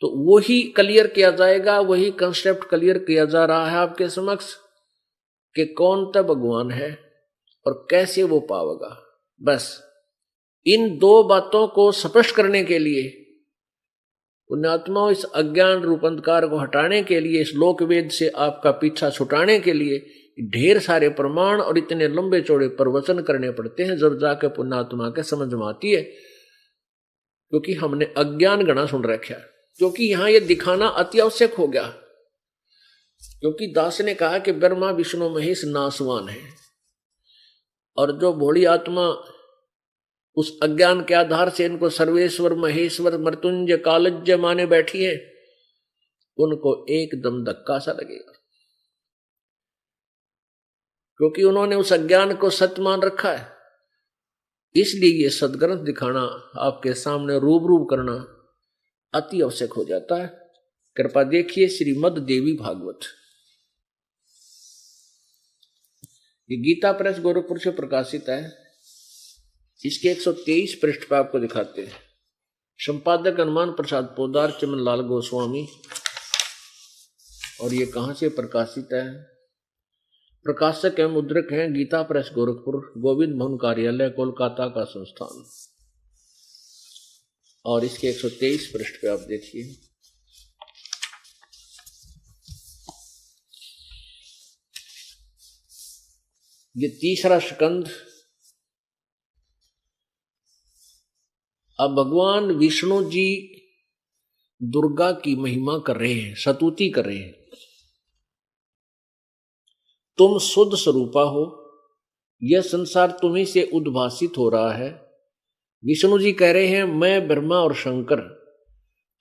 तो वही क्लियर किया जाएगा, वही कंसेप्ट क्लियर किया जा रहा है आपके समक्ष कि कौन ता भगवान है और कैसे वो पावेगा। बस इन 2 बातों को स्पष्ट करने के लिए, पुण्यात्माओं, इस अज्ञान रूप अंधकार को हटाने के लिए, इस लोक वेद से आपका पीछा छुटाने के लिए ढेर सारे प्रमाण और इतने लंबे चौड़े प्रवचन करने पड़ते हैं, जब जाके पुण्यात्मा के समझ में आती है, क्योंकि हमने अज्ञान गणा सुन रखा है। क्योंकि यहां ये दिखाना अति आवश्यक हो गया, क्योंकि दास ने कहा कि ब्रह्मा विष्णु महेश नासवान है, और जो भोली आत्मा उस अज्ञान के आधार से इनको सर्वेश्वर महेश्वर मृत्युंजय कालज्य माने बैठी है, उनको एकदम धक्का सा लगेगा, क्योंकि उन्होंने उस अज्ञान को सत्य मान रखा है। इसलिए ये सदग्रंथ दिखाना, आपके सामने रूबरू करना अति आवश्यक हो जाता है। कृपा देखिए श्रीमद् देवी भागवत, ये गीता प्रेस गोरखपुर से प्रकाशित है। इसके 123 पृष्ठ पर आपको दिखाते हैं। संपादक हनुमान प्रसाद पोदार, चमन लाल गोस्वामी। और ये कहां से प्रकाशित है? प्रकाशक एवं मुद्रक हैं गीता प्रेस गोरखपुर, गोविंद भवन कार्यालय, कोलकाता का संस्थान। और इसके 123 पृष्ठ पे आप देखिए, ये तीसरा स्कंद। अब भगवान विष्णु जी दुर्गा की महिमा कर रहे हैं, स्तुति कर रहे हैं। तुम शुद्ध स्वरूपा हो, यह संसार तुम्ही से उद्भासित हो रहा है। विष्णु जी कह रहे हैं, मैं ब्रह्मा और शंकर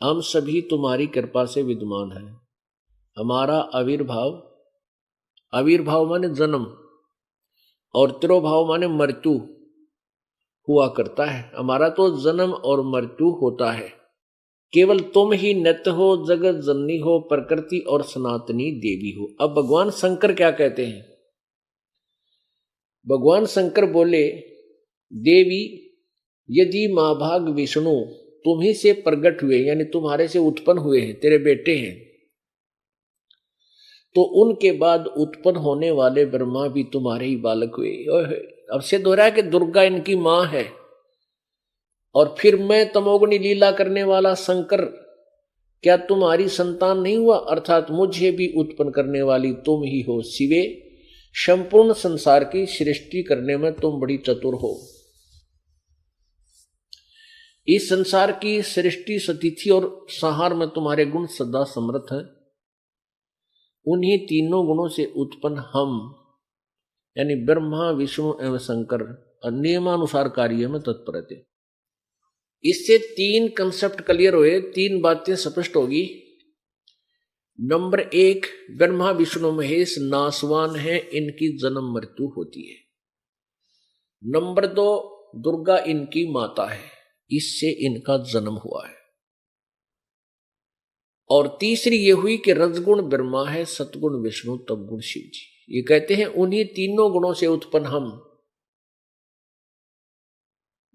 हम सभी तुम्हारी कृपा से विद्यमान हैं। हमारा आविर्भाव, आविर्भाव माने जन्म, और तिरोभाव माने मृत्यु हुआ करता है। हमारा तो जन्म और मृत्यु होता है। केवल तुम ही नित्य हो, जगत जननी हो, प्रकृति और सनातनी देवी हो। अब भगवान शंकर क्या कहते हैं? भगवान शंकर बोले, देवी यदि महाभाग विष्णु तुम्ही से प्रकट हुए, यानी तुम्हारे से उत्पन्न हुए हैं, तेरे बेटे हैं, तो उनके बाद उत्पन्न होने वाले ब्रह्मा भी तुम्हारे ही बालक हुए। अब सिद्ध हो रहा है कि दुर्गा इनकी मां है, और फिर मैं तमोगुणी लीला करने वाला शंकर क्या तुम्हारी संतान नहीं हुआ? अर्थात मुझे भी उत्पन्न करने वाली तुम ही हो शिवे। संपूर्ण संसार की सृष्टि करने में तुम बड़ी चतुर हो। इस संसार की सृष्टि, स्थिति और संहार में तुम्हारे गुण सदा समर्थ हैं। उन्हीं तीनों गुणों से उत्पन्न हम, यानी ब्रह्मा विष्णु एवं शंकर नियमानुसार कार्य में तत्पर रहते। इससे 3 कंसेप्ट क्लियर हुए, 3 बातें स्पष्ट होगी। नंबर 1, ब्रह्मा विष्णु महेश नासवान है, इनकी जन्म मृत्यु होती है। नंबर 2, दुर्गा इनकी माता है, इससे इनका जन्म हुआ है। और तीसरी ये हुई कि रजगुण ब्रह्मा है, सतगुण विष्णु, तपगुण शिव जी। ये कहते हैं उन्हीं तीनों गुणों से उत्पन्न हम,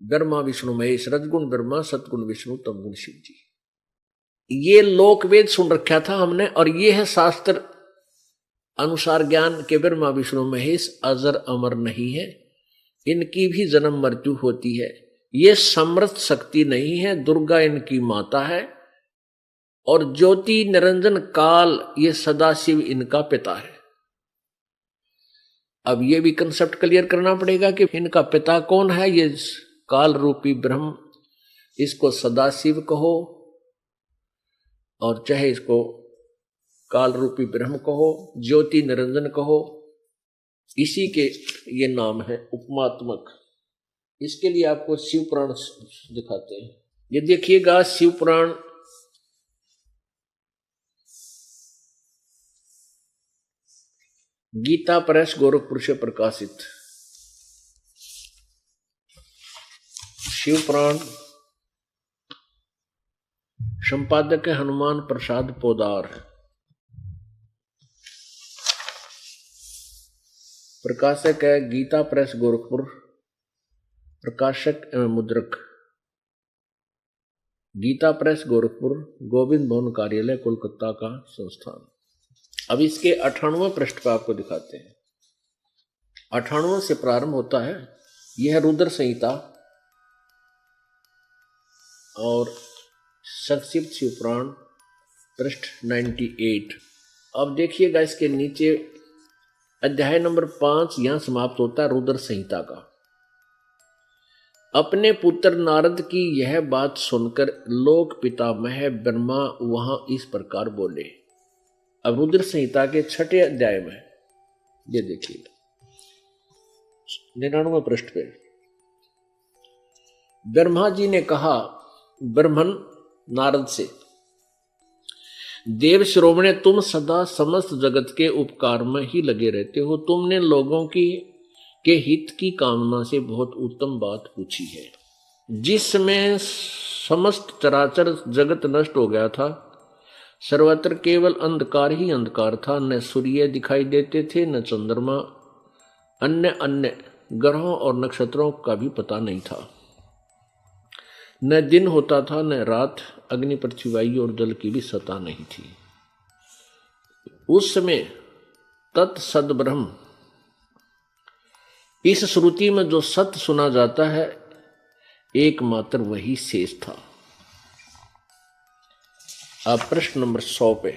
ब्रह्मा विष्णु महेश, रजगुण ब्रह्मा, सतगुण विष्णु, तपगुण शिव जी। ये लोकवेद सुन रखा था हमने, और ये है शास्त्र अनुसार ज्ञान के ब्रह्मा विष्णु महेश अजर अमर नहीं है, इनकी भी जन्म मृत्यु होती है। ये समर्थ शक्ति नहीं है, दुर्गा इनकी माता है, और ज्योति निरंजन काल ये सदाशिव इनका पिता है। अब ये भी कंसेप्ट क्लियर करना पड़ेगा कि इनका पिता कौन है। ये काल रूपी ब्रह्म, इसको सदाशिव कहो और चाहे इसको काल रूपी ब्रह्म कहो, ज्योति निरंजन कहो, इसी के ये नाम है उपमात्मक। इसके लिए आपको शिव पुराण दिखाते हैं। ये देखिएगा शिव पुराण, गीता प्रेस गोरखपुर से प्रकाशित शिव पुराण, संपादक है हनुमान प्रसाद पोदार, प्रकाशक है गीता प्रेस गोरखपुर, प्रकाशक एवं मुद्रक गीता प्रेस गोरखपुर, गोविंद भवन कार्यालय, कोलकाता का संस्थान। अब इसके 98वें पृष्ठ पर आपको दिखाते हैं। 98 से प्रारंभ होता है। यह है रुद्र संहिता और संक्षिप्त शिव पुराण, पृष्ठ 98। अब देखिएगा इसके नीचे अध्याय नंबर 5 यहां समाप्त होता है रुद्र संहिता का। अपने पुत्र नारद की यह बात सुनकर लोक पितामह ब्रह्मा वहां इस प्रकार बोले। अब रुद्र संहिता के 6ठे अध्याय में ये देखिए 99वें पृष्ठ पे ब्रह्मा जी ने कहा ब्रह्मन नारद से, देव श्रोमणे, तुम सदा समस्त जगत के उपकार में ही लगे रहते हो। तुमने लोगों के हित की कामना से बहुत उत्तम बात पूछी है। जिसमें समस्त चराचर जगत नष्ट हो गया था, सर्वत्र केवल अंधकार ही अंधकार था। न सूर्य दिखाई देते थे, न चंद्रमा, अन्य ग्रहों और नक्षत्रों का भी पता नहीं था। न दिन होता था न रात, अग्नि, पृथ्वी, वायु और जल की भी सत्ता नहीं थी। उस समय तत्सद ब्रह्म, इस श्रुति में जो सत्य सुना जाता है एकमात्र वही शेष था। अब प्रश्न नंबर 100 पे,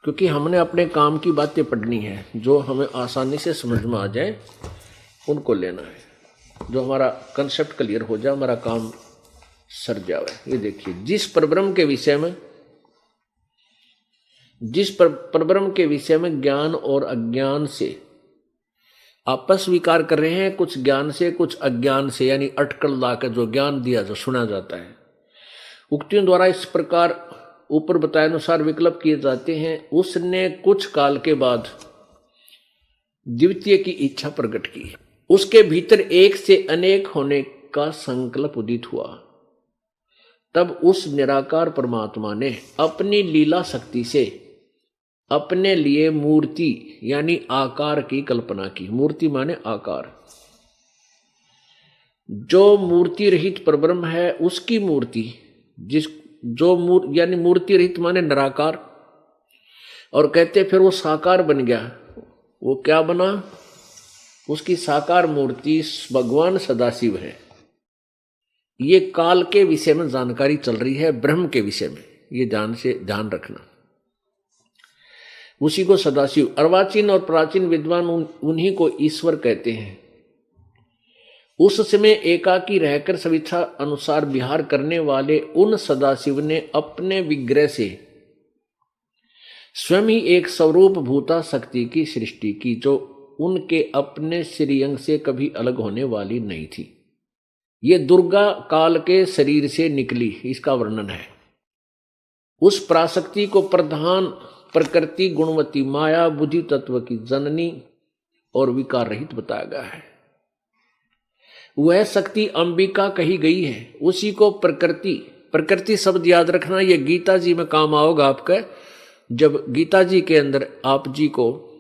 क्योंकि हमने अपने काम की बातें पढ़नी है, जो हमें आसानी से समझ में आ जाए उनको लेना है, जो हमारा कंसेप्ट क्लियर हो जाए, हमारा काम सर जावे। ये देखिए, जिस परब्रह्म के विषय में ज्ञान और अज्ञान से आपस विकार कर रहे हैं, कुछ ज्ञान से कुछ अज्ञान से, यानी अटकल लाकर जो ज्ञान दिया जो सुना जाता है, उक्तियों द्वारा इस प्रकार ऊपर बताए अनुसार विकल्प किए जाते हैं। उसने कुछ काल के बाद द्वितीय की इच्छा प्रकट की। उसके भीतर एक से अनेक होने का संकल्प उदित हुआ। तब उस निराकार परमात्मा ने अपनी लीला शक्ति से अपने लिए मूर्ति यानी आकार की कल्पना की। मूर्ति माने आकार। जो मूर्ति रहित परब्रह्म है उसकी मूर्ति, यानी मूर्ति रहित माने निराकार, और कहते फिर वो साकार बन गया। वो क्या बना? उसकी साकार मूर्ति भगवान सदाशिव है। ये काल के विषय में जानकारी चल रही है, ब्रह्म के विषय में, ये ध्यान रखना। उसी को सदाशिव, अर्वाचीन और प्राचीन विद्वान उन्हीं को ईश्वर कहते हैं। उस समय एकाकी रहकर सविच्छा अनुसार विहार करने वाले उन सदाशिव ने अपने विग्रह से स्वयं ही एक स्वरूप भूता शक्ति की सृष्टि की, जो उनके अपने श्रीअंग से कभी अलग होने वाली नहीं थी। ये दुर्गा काल के शरीर से निकली, इसका वर्णन है। उस पराशक्ति को प्रधान प्रकृति गुणवती माया बुद्धि तत्व की जननी और विकार रहित बताया गया है। वह शक्ति अंबिका कही गई है। उसी को प्रकृति शब्द याद रखना, यह गीता जी में काम आओगा आपका। जब गीता जी के अंदर आप जी को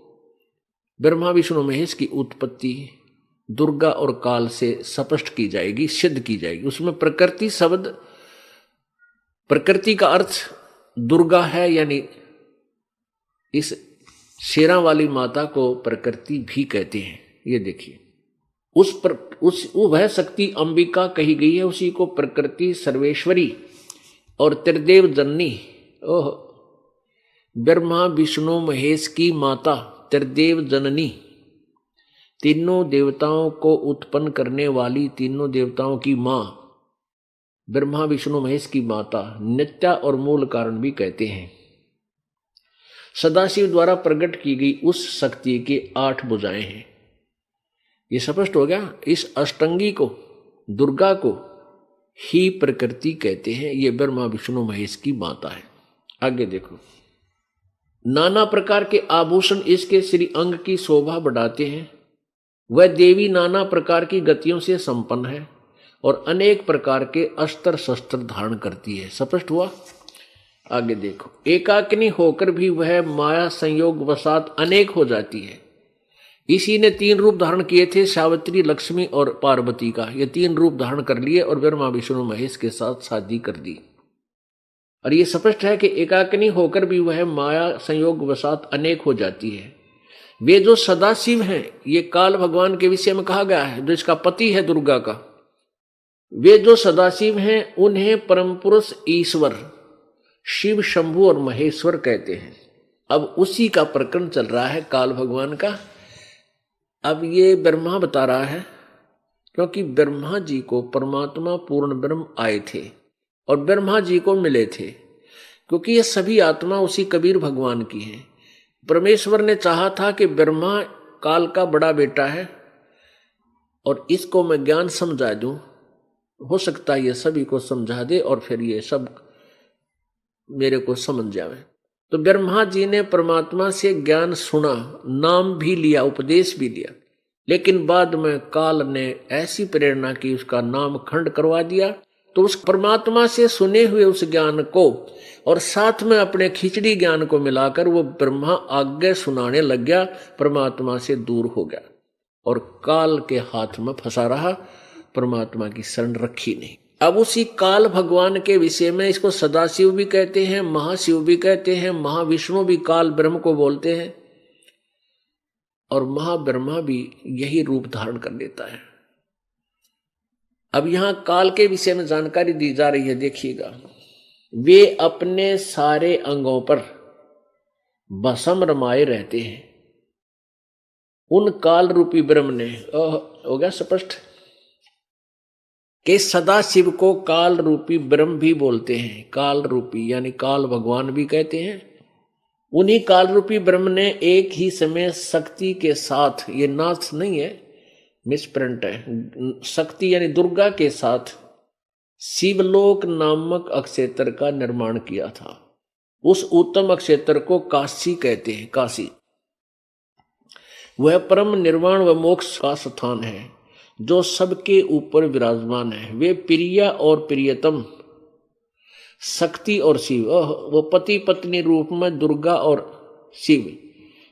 ब्रह्मा विष्णु महेश की उत्पत्ति दुर्गा और काल से स्पष्ट की जाएगी, सिद्ध की जाएगी। उसमें प्रकृति शब्द, प्रकृति का अर्थ दुर्गा है, यानी इस शेरा वाली माता को प्रकृति भी कहते हैं। ये देखिए, वह शक्ति अंबिका कही गई है। उसी को प्रकृति सर्वेश्वरी और त्रिदेव जननी, ब्रह्मा विष्णु महेश की माता त्रिदेव जननी, तीनों देवताओं को उत्पन्न करने वाली, तीनों देवताओं की मां, ब्रह्मा विष्णु महेश की माता, नित्या और मूल कारण भी कहते हैं। सदाशिव द्वारा प्रकट की गई उस शक्ति के 8 भुजाएं हैं। ये स्पष्ट हो गया। इस अष्टंगी को, दुर्गा को ही प्रकृति कहते हैं। ये ब्रह्मा विष्णु महेश की माता है। आगे देखो, नाना प्रकार के आभूषण इसके श्री अंग की शोभा बढ़ाते हैं। वह देवी नाना प्रकार की गतियों से संपन्न है और अनेक प्रकार के अस्त्र शस्त्र धारण करती है। स्पष्ट हुआ। आगे देखो, एकाकिनी होकर भी वह माया संयोग वसात अनेक हो जाती है। इसी ने 3 रूप धारण किए थे, सावित्री, लक्ष्मी और पार्वती का। ये 3 रूप धारण कर लिए और ब्रह्मा विष्णु महेश के साथ शादी कर दी। और ये स्पष्ट है कि एकाकिनी होकर भी वह माया संयोग वसात अनेक हो जाती है। वे जो सदाशिव हैं, ये काल भगवान के विषय में कहा गया है, जो इसका पति है दुर्गा का। वे जो सदाशिव हैं उन्हें परम पुरुष ईश्वर शिव, शंभु और महेश्वर कहते हैं। अब उसी का प्रकरण चल रहा है काल भगवान का। अब ये ब्रह्मा बता रहा है, क्योंकि ब्रह्मा जी को परमात्मा पूर्ण ब्रह्म आए थे और ब्रह्मा जी को मिले थे, क्योंकि ये सभी आत्मा उसी कबीर भगवान की है। परमेश्वर ने चाहा था कि ब्रह्मा काल का बड़ा बेटा है और इसको मैं ज्ञान समझा दूं, हो सकता है ये सभी को समझा दे और फिर ये सब मेरे को समझ जावे। तो ब्रह्मा जी ने परमात्मा से ज्ञान सुना, नाम भी लिया, उपदेश भी लिया, लेकिन बाद में काल ने ऐसी प्रेरणा की उसका नाम खंड करवा दिया। तो उस परमात्मा से सुने हुए उस ज्ञान को और साथ में अपने खिचड़ी ज्ञान को मिलाकर वो ब्रह्मा आगे सुनाने लग गया, परमात्मा से दूर हो गया और काल के हाथ में फंसा रहा, परमात्मा की शरण रखी नहीं। अब उसी काल भगवान के विषय में इसको सदाशिव भी कहते हैं, महाशिव भी कहते हैं, महाविष्णु भी काल ब्रह्म को बोलते हैं और महाब्रह्मा भी यही रूप धारण कर लेता है। अब यहां काल के विषय में जानकारी दी जा रही है, देखिएगा। वे अपने सारे अंगों पर भस्म रमाए रहते हैं। उन काल रूपी ब्रह्म ने, हो गया स्पष्ट, कि सदा शिव को काल रूपी ब्रह्म भी बोलते हैं। काल रूपी यानी काल भगवान भी कहते हैं। उन्हीं काल रूपी ब्रह्म ने एक ही समय शक्ति के साथ, ये नाथ नहीं है, मिसप्रिंट है, शक्ति यानी दुर्गा के साथ शिवलोक नामक अक्षेत्र का निर्माण किया था। उस उत्तम अक्षेत्र को काशी कहते हैं। काशी वह परम निर्वाण व मोक्ष का स्थान है जो सबके ऊपर विराजमान है। वे प्रिया और प्रियतम शक्ति और शिव, वो पति पत्नी रूप में दुर्गा और शिव,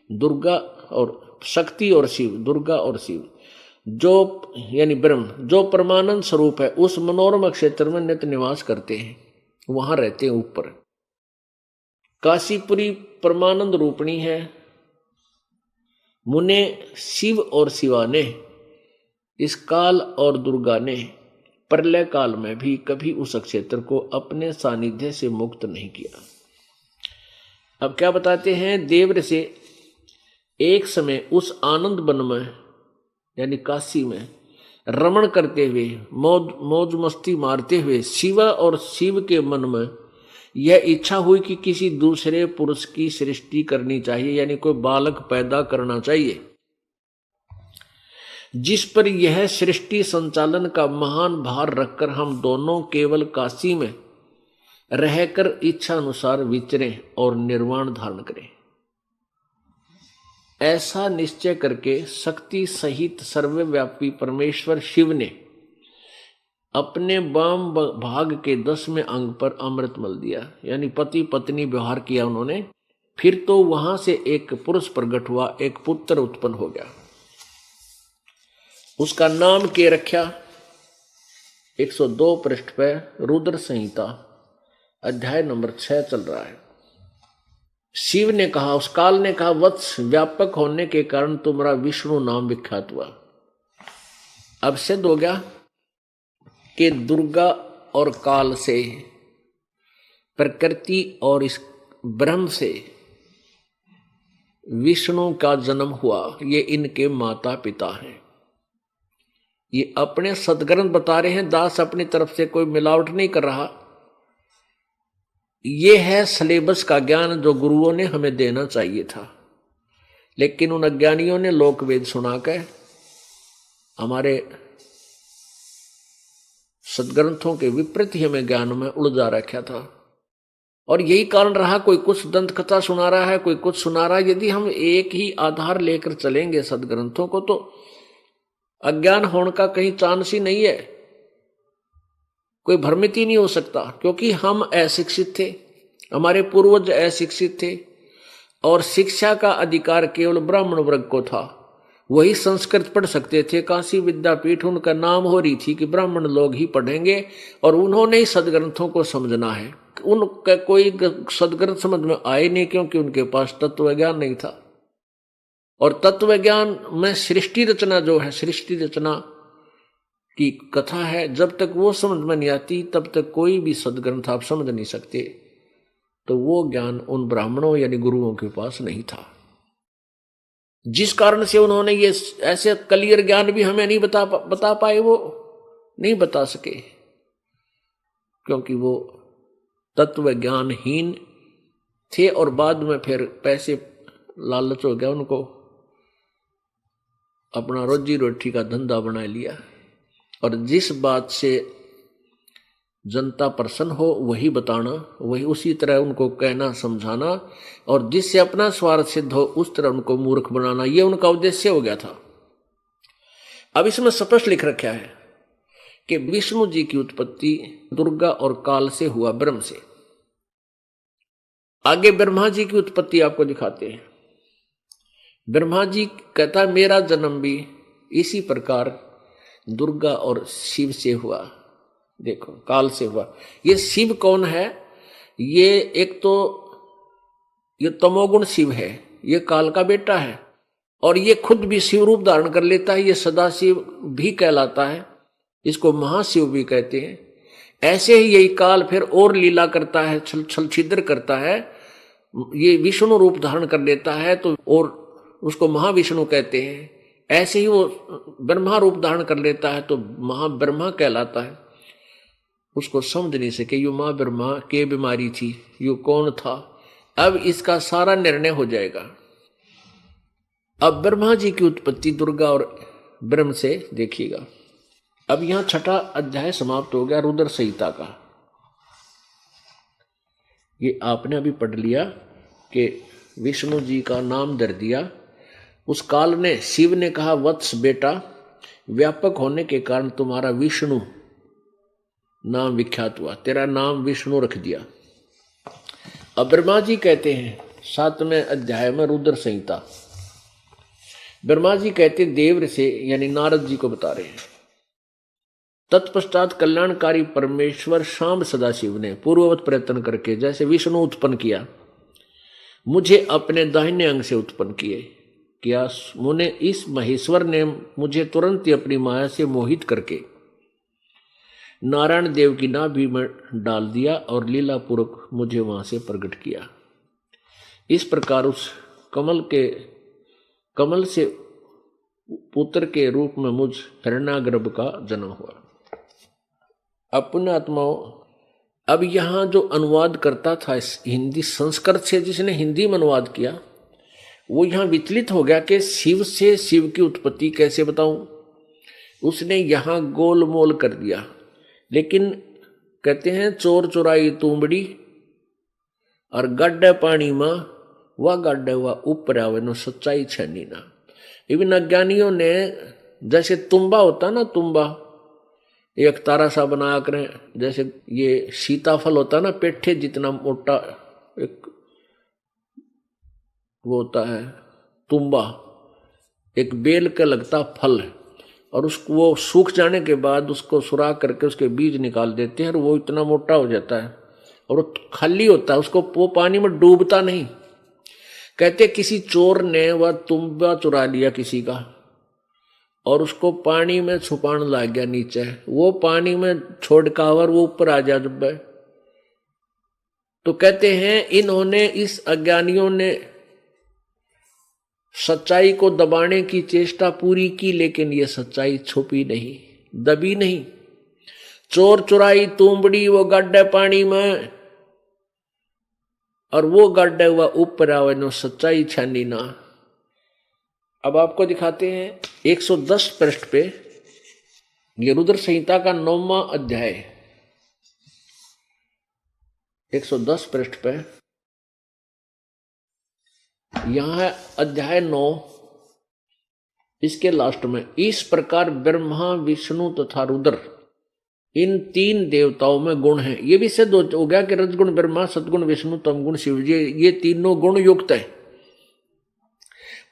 दुर्गा और शक्ति और शिव, दुर्गा और शिव, जो यानी ब्रह्म जो परमानंद स्वरूप है, उस मनोरम क्षेत्र में नित्य निवास करते हैं, वहां रहते हैं ऊपर। काशीपुरी परमानंद रूपणी है। मुने शिव और शिवा ने, इस काल और दुर्गा ने प्रलय काल में भी कभी उस क्षेत्र को अपने सानिध्य से मुक्त नहीं किया। अब क्या बताते हैं, देव से एक समय उस आनंद वन में यानी काशी में रमण करते हुए, मौज मस्ती मारते हुए शिवा और शिव के मन में यह इच्छा हुई कि किसी दूसरे पुरुष की सृष्टि करनी चाहिए, यानी कोई बालक पैदा करना चाहिए, जिस पर यह सृष्टि संचालन का महान भार रखकर हम दोनों केवल काशी में रहकर इच्छा अनुसार विचरें और निर्वाण धारण करें। ऐसा निश्चय करके शक्ति सहित सर्वव्यापी परमेश्वर शिव ने अपने वाम भाग के 10वें अंग पर अमृत मल दिया, यानी पति पत्नी व्यवहार किया उन्होंने। फिर तो वहां से एक पुरुष प्रकट हुआ, एक पुत्र उत्पन्न हो गया। उसका नाम के रखा 102 पृष्ठ पर रुद्र संहिता अध्याय नंबर 6 चल रहा है। शिव ने कहा, उस काल ने कहा, वत्स व्यापक होने के कारण तुम्हारा विष्णु नाम विख्यात हुआ। अब सिद्ध हो गया कि दुर्गा और काल से, प्रकृति और इस ब्रह्म से विष्णु का जन्म हुआ। ये इनके माता पिता हैं। ये अपने सदग्रंथ बता रहे हैं, दास अपनी तरफ से कोई मिलावट नहीं कर रहा। ये है सिलेबस का ज्ञान जो गुरुओं ने हमें देना चाहिए था, लेकिन उन अज्ञानियों ने लोक वेद सुनाकर हमारे सदग्रंथों के विपरीत ही हमें ज्ञान में उलझा रखा था। और यही कारण रहा, कोई कुछ दंत कथा सुना रहा है, कोई कुछ सुना रहा है। यदि हम एक ही आधार लेकर चलेंगे सदग्रंथों को, तो अज्ञान होने का कहीं चांस ही नहीं है, कोई भ्रमित ही नहीं हो सकता, क्योंकि हम अशिक्षित थे, हमारे पूर्वज अशिक्षित थे और शिक्षा का अधिकार केवल ब्राह्मण वर्ग को था। वही संस्कृत पढ़ सकते थे। काशी विद्यापीठ उनका नाम हो रही थी कि ब्राह्मण लोग ही पढ़ेंगे और उन्होंने ही सदग्रंथों को समझना है। उनका कोई सदग्रंथ समझ में आए नहीं, क्योंकि उनके पास तत्व ज्ञान नहीं था। और तत्व ज्ञान में सृष्टि रचना जो है, सृष्टि रचना की कथा है, जब तक वो समझ में नहीं आती तब तक कोई भी सदग्रंथ आप समझ नहीं सकते। तो वो ज्ञान उन ब्राह्मणों यानी गुरुओं के पास नहीं था, जिस कारण से उन्होंने ये ऐसे क्लियर ज्ञान भी हमें नहीं बता पाए, वो नहीं बता सके, क्योंकि वो तत्व ज्ञानहीन थे और बाद में फिर पैसे लालच हो गया उनको, अपना रोजी रोटी का धंधा बना लिया और जिस बात से जनता प्रसन्न हो वही बताना, वही उसी तरह उनको कहना समझाना, और जिससे अपना स्वार्थ सिद्ध हो उस तरह उनको मूर्ख बनाना, ये उनका उद्देश्य हो गया था। अब इसमें स्पष्ट लिख रखा है कि विष्णु जी की उत्पत्ति दुर्गा और काल से हुआ, ब्रह्म से। आगे ब्रह्मा जी की उत्पत्ति आपको दिखाते हैं। ब्रह्मा जी कहता है मेरा जन्म भी इसी प्रकार दुर्गा और शिव से हुआ, देखो काल से हुआ। ये शिव कौन है? ये एक तो ये तमोगुण शिव है, ये काल का बेटा है, और ये खुद भी शिव रूप धारण कर लेता है, ये सदाशिव भी कहलाता है, इसको महाशिव भी कहते हैं। ऐसे ही यही काल फिर और लीला करता है, छल छिद्र करता है, ये विष्णु रूप धारण कर लेता है तो और उसको महाविष्णु कहते हैं। ऐसे ही वो ब्रह्मा रूप धारण कर लेता है तो महाब्रह्मा कहलाता है। उसको समझ नहीं सके यू माँ ब्रह्मा के बीमारी थी, यू कौन था। अब इसका सारा निर्णय हो जाएगा। अब ब्रह्मा जी की उत्पत्ति दुर्गा और ब्रह्म से देखिएगा। अब यहां छठा अध्याय समाप्त हो गया रुद्र संहिता का। ये आपने अभी पढ़ लिया कि विष्णु जी का नाम धर दिया। उस काल ने शिव ने कहा वत्स बेटा, व्यापक होने के कारण तुम्हारा विष्णु नाम विख्यात हुआ, तेरा नाम विष्णु रख दिया। अब ब्रह्मा जी कहते हैं 7वें अध्याय में रुद्र संहिता, ब्रह्मा जी कहते देव से यानी नारद जी को बता रहे हैं। तत्पश्चात कल्याणकारी परमेश्वर शाम सदाशिव ने पूर्ववत प्रयत्न करके जैसे विष्णु उत्पन्न किया, मुझे अपने दाहिने अंग से उत्पन्न किया। मुने इस महेश्वर ने मुझे तुरंत ही अपनी माया से मोहित करके नारायण देव की नाभि में डाल दिया और लीला पूर्वक मुझे वहां से प्रकट किया। इस प्रकार उस कमल से पुत्र के रूप में मुझ हिरण्यागर्भ का जन्म हुआ। अब पुण्यात्माओं, अब यहाँ जो अनुवाद करता था हिंदी संस्कृत से, जिसने हिंदी में अनुवाद किया, वो यहाँ विचलित हो गया कि शिव से शिव की उत्पत्ति कैसे बताऊं। उसने यहाँ गोल मोल कर दिया। लेकिन कहते हैं चोर चुराई तुमड़ी और गड्ढे पानी में वह गड्ढे हुआ ऊपर आवे नो सच्चाई छनी ना। इवन अज्ञानियों ने जैसे तुम्बा होता ना, तुम्बा एक तारा सा बनाया करें, जैसे ये सीताफल होता ना पेठे जितना मोटा एक वो होता है तुम्बा, एक बेल का लगता फल है, और उसको वो सूख जाने के बाद उसको सुराख करके उसके बीज निकाल देते हैं और वो इतना मोटा हो जाता है और वो खाली होता है, उसको वो पानी में डूबता नहीं। कहते किसी चोर ने वह तुम्बा चुरा लिया किसी का और उसको पानी में छुपाने लग गया नीचे, वो पानी में छोड़कावर वो ऊपर आ जा जब। तो कहते हैं इन्होंने इस अज्ञानियों ने सच्चाई को दबाने की चेष्टा पूरी की, लेकिन ये सच्चाई छुपी नहीं, दबी नहीं। चोर चुराई तुमड़ी वो गड्ढे पानी में और वो गड्ढे हुआ ऊपर आवे नो सच्चाई छानी ना। अब आपको दिखाते हैं 110 पृष्ठ पे ये रुद्र संहिता का 9वां अध्याय, 110 पृष्ठ पे यहां है अध्याय 9। इसके लास्ट में इस प्रकार ब्रह्मा विष्णु तथा रुद्र इन 3 देवताओं में गुण हैं। ये भी सिद्ध हो गया कि रजगुण ब्रह्मा, सदगुण विष्णु, तमगुण शिव, ये तीनों गुण युक्त है,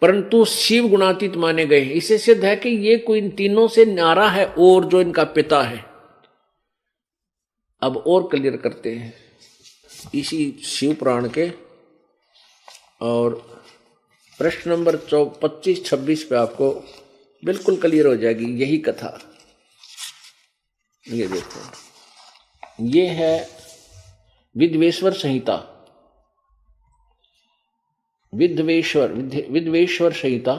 परंतु शिव गुणातीत माने गए। इससे सिद्ध है कि ये कोई इन तीनों से न्यारा है और जो इनका पिता है। अब और क्लियर करते हैं इसी शिव पुराण के, और प्रश्न नंबर 25-26 पे आपको बिल्कुल क्लियर हो जाएगी यही कथा। ये देखो, ये है विद्वेश्वर संहिता विद्वेश्वर संहिता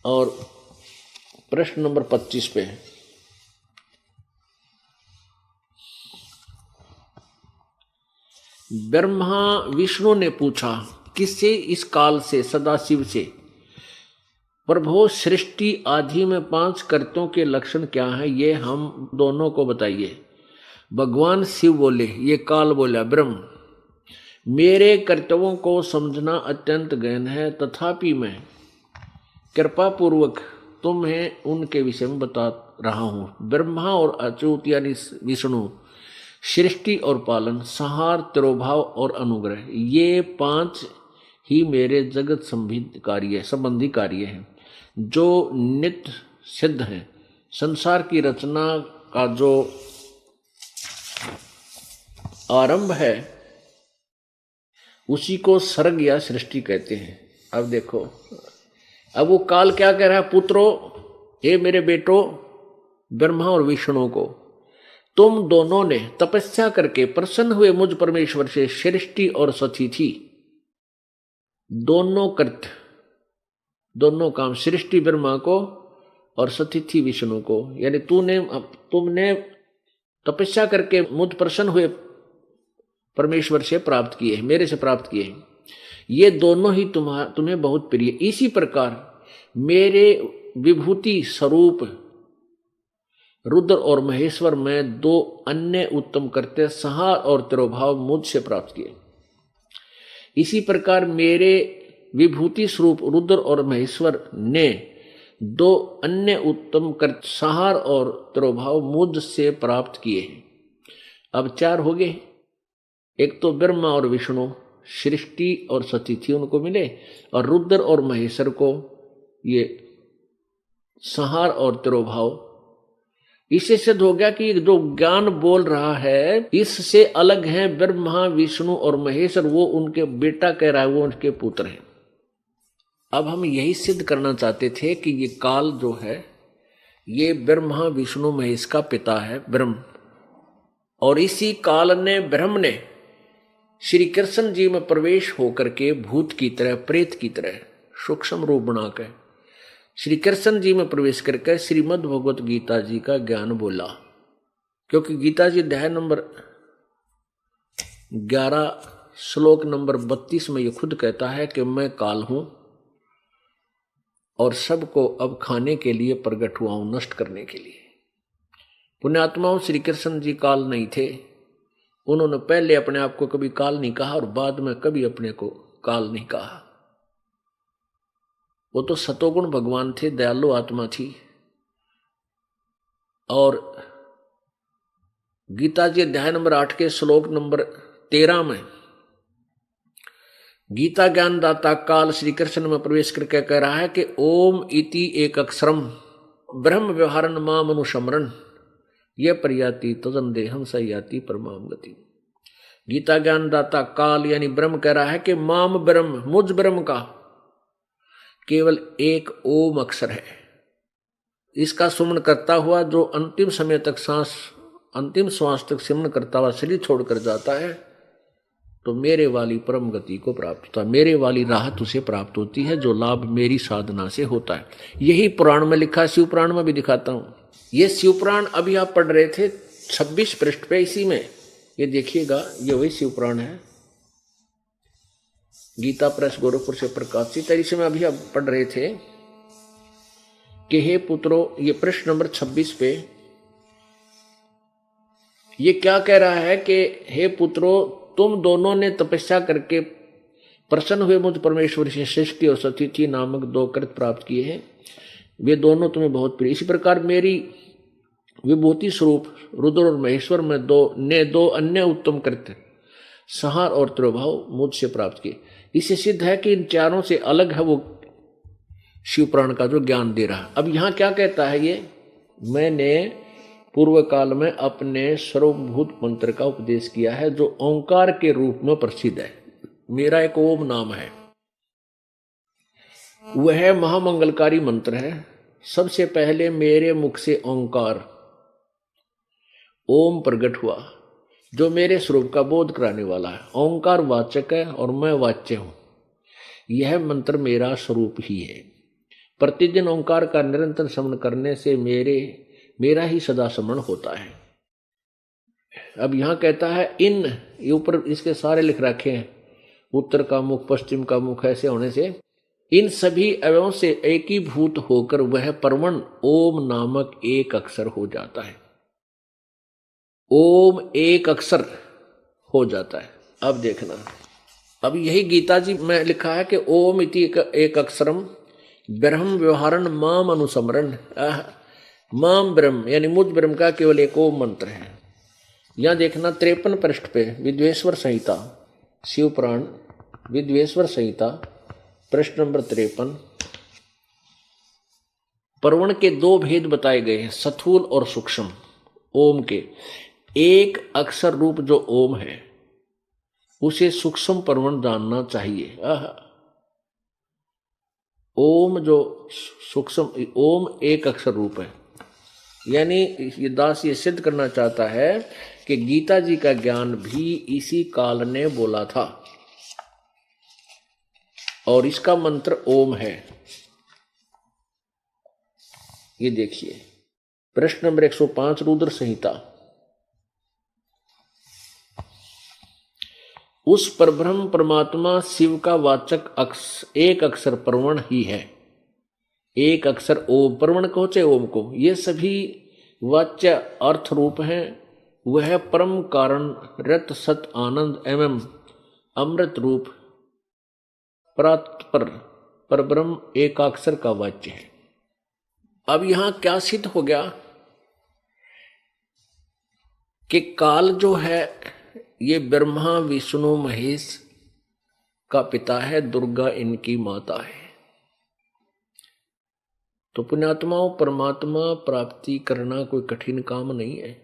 और प्रश्न नंबर 25 पे है। ब्रह्मा विष्णु ने पूछा, किससे? इस काल से, सदाशिव से। प्रभु, सृष्टि आदि में 5 कर्तों के लक्षण क्या हैं, ये हम दोनों को बताइए। भगवान शिव बोले, ये काल बोला, ब्रह्म, मेरे कर्तव्यों को समझना अत्यंत गहन है, तथापि मैं कृपा पूर्वक तुम्हें उनके विषय में बता रहा हूं। ब्रह्मा और अच्युत यानी विष्णु सृष्टि और पालन, संहार, तिरोभाव और अनुग्रह, ये 5 ही मेरे जगत संबंधी कार्य हैं जो नित्य सिद्ध हैं। संसार की रचना का जो आरंभ है उसी को सर्ग या सृष्टि कहते हैं। अब देखो, अब वो काल क्या कह रहा है? पुत्रों, हे मेरे बेटो ब्रह्मा और विष्णु को, तुम दोनों ने तपस्या करके प्रसन्न हुए मुझ परमेश्वर से सृष्टि और सतिथि दोनों काम, सृष्टि ब्रह्मा को और सतिथि विष्णु को, यानी तुमने तपस्या करके मुझ प्रसन्न हुए परमेश्वर से प्राप्त किए, मेरे से प्राप्त किए, ये दोनों ही तुम्हें बहुत प्रिय। इसी प्रकार मेरे विभूति स्वरूप रुद्र और महेश्वर में 2 अन्य उत्तम कर्ते, संहार और तिरोभाव मुझसे प्राप्त किए। इसी प्रकार मेरे विभूति स्वरूप रुद्र और महेश्वर ने 2 अन्य उत्तम कर्ते, संहार और तिरोभाव मुझसे प्राप्त किए हैं। अब 4 हो गए। एक तो ब्रह्मा और विष्णु सृष्टि और सतिथि उनको मिले, और रुद्र और महेश्वर को ये संहार और तिरोभाव। इससे सिद्ध हो गया कि जो ज्ञान बोल रहा है इससे अलग है ब्रह्मा विष्णु और महेश्वर, वो उनके बेटा कह रहा है, वो उनके पुत्र हैं। अब हम यही सिद्ध करना चाहते थे कि ये काल जो है ये ब्रह्मा विष्णु महेश का पिता है, ब्रह्म, और इसी काल ने ब्रह्म ने श्री कृष्ण जी में प्रवेश होकर के भूत की तरह, प्रेत की तरह सूक्ष्म रूप बनाकर श्री कृष्ण जी में प्रवेश करके श्रीमद् भगवत गीता जी का ज्ञान बोला। क्योंकि गीता जी अध्याय नंबर 11 श्लोक नंबर 32 में ये खुद कहता है कि मैं काल हूं और सबको अब खाने के लिए प्रकट हुआ हूं, नष्ट करने के लिए। पुण्यात्माओं, श्री कृष्ण जी काल नहीं थे। उन्होंने पहले अपने आप को कभी काल नहीं कहा और बाद में कभी अपने को काल नहीं कहा। वो तो सतोगुण भगवान थे, दयालु आत्मा थी। और गीता जी अध्याय नंबर 8 के श्लोक नंबर 13 में गीता ज्ञानदाता काल श्री कृष्ण में प्रवेश करके कह रहा है कि ओम इति एक अक्षरम ब्रह्म व्यवहारन माम अनुशमरन ये प्रयाति तजन देहम सयाति परमाम गति। गीता ज्ञानदाता काल यानी ब्रह्म कह रहा है कि माम ब्रह्म, मुझ ब्रह्म का केवल एक ओम अक्षर है। इसका सुमन करता हुआ जो अंतिम समय तक अंतिम श्वास तक सिमरन करता हुआ शरीर छोड़कर जाता है तो मेरे वाली परम गति को प्राप्त होता है, मेरे वाली राहत उसे प्राप्त होती है जो लाभ मेरी साधना से होता है। यही पुराण में लिखा, शिव पुराण में भी दिखाता हूं। ये शिव पुराण अभी आप पढ़ रहे थे 26 पृष्ठ पे, इसी में ये देखिएगा, ये वही शिव पुराण है, गीता प्रेस गोरखपुर से प्रकाशित है। इसमें अभी आप पढ़ रहे थे कि हे पुत्रों, ये प्रश्न नंबर 26 पे ये क्या कह रहा है कि हे पुत्रों, तुम दोनों ने तपस्या करके प्रसन्न हुए मुझ परमेश्वर से सृष्टि और सतिथि नामक 2 कृत प्राप्त किए हैं, वे दोनों तुम्हें बहुत प्रिय। इसी प्रकार मेरी विभूति स्वरूप रुद्र और महेश्वर में 2 अन्य उत्तम कृत संहार और तिरोभाव मुझसे प्राप्त किए। इससे सिद्ध है कि इन चारों से अलग है वो शिव पुराण का जो ज्ञान दे रहा है। अब यहां क्या कहता है, ये मैंने पूर्व काल में अपने सर्वभूत मंत्र का उपदेश किया है जो ओंकार के रूप में प्रसिद्ध है। मेरा एक ओम नाम है, वह महामंगलकारी मंत्र है। सबसे पहले मेरे मुख से ओंकार ओम प्रकट हुआ, जो मेरे स्वरूप का बोध कराने वाला है। ओंकार वाचक है और मैं वाच्य हूं। यह मंत्र मेरा स्वरूप ही है। प्रतिदिन ओंकार का निरंतर स्मरण करने से मेरा ही सदा स्मरण होता है। अब यहां कहता है इन, ये ऊपर इसके सारे लिख रखे हैं, उत्तर का मुख, पश्चिम का मुख, ऐसे होने से इन सभी अवयवों से एकीभूत होकर वह परमण ओम नामक एक अक्षर हो जाता है। ओम एक अक्षर हो जाता है। अब देखना, अब यही गीता जी में लिखा है कि ओम इति एक अक्षरम ब्रह्म व्यवहारण माम अनुसमरण। माम ब्रह्म यानी मुझ ब्रह्म का केवल एक ओम मंत्र है। यहां देखना 53 पृष्ठ पे विद्वेश्वर संहिता, शिव पुराण विद्वेश्वर संहिता प्रश्न नंबर 53, परवण के दो भेद बताए गए हैं, स्थूल और सूक्ष्म ओम के। एक अक्षर रूप जो ओम है उसे सूक्ष्म परवण जानना चाहिए। ओम जो सूक्ष्म, ओम एक अक्षर रूप है, यानी ये दास ये सिद्ध करना चाहता है कि गीता जी का ज्ञान भी इसी काल ने बोला था और इसका मंत्र ओम है। ये देखिए प्रश्न नंबर 105 रुद्र संहिता, उस परब्रह्म परमात्मा शिव का वाचक एक अक्षर परवण ही है। एक अक्षर ओम, परवण को चाहे ओम को, ये सभी वाच्य अर्थ रूप हैं। वह परम कारण रत सत आनंद एवं अमृत रूप परात्पर परब्रह्म एकाक्षर का वाच्य है। अब यहां क्या सिद्ध हो गया कि काल जो है ये ब्रह्मा विष्णु महेश का पिता है, दुर्गा इनकी माता है। तो पुण्यात्माओं, परमात्मा प्राप्ति करना कोई कठिन काम नहीं है,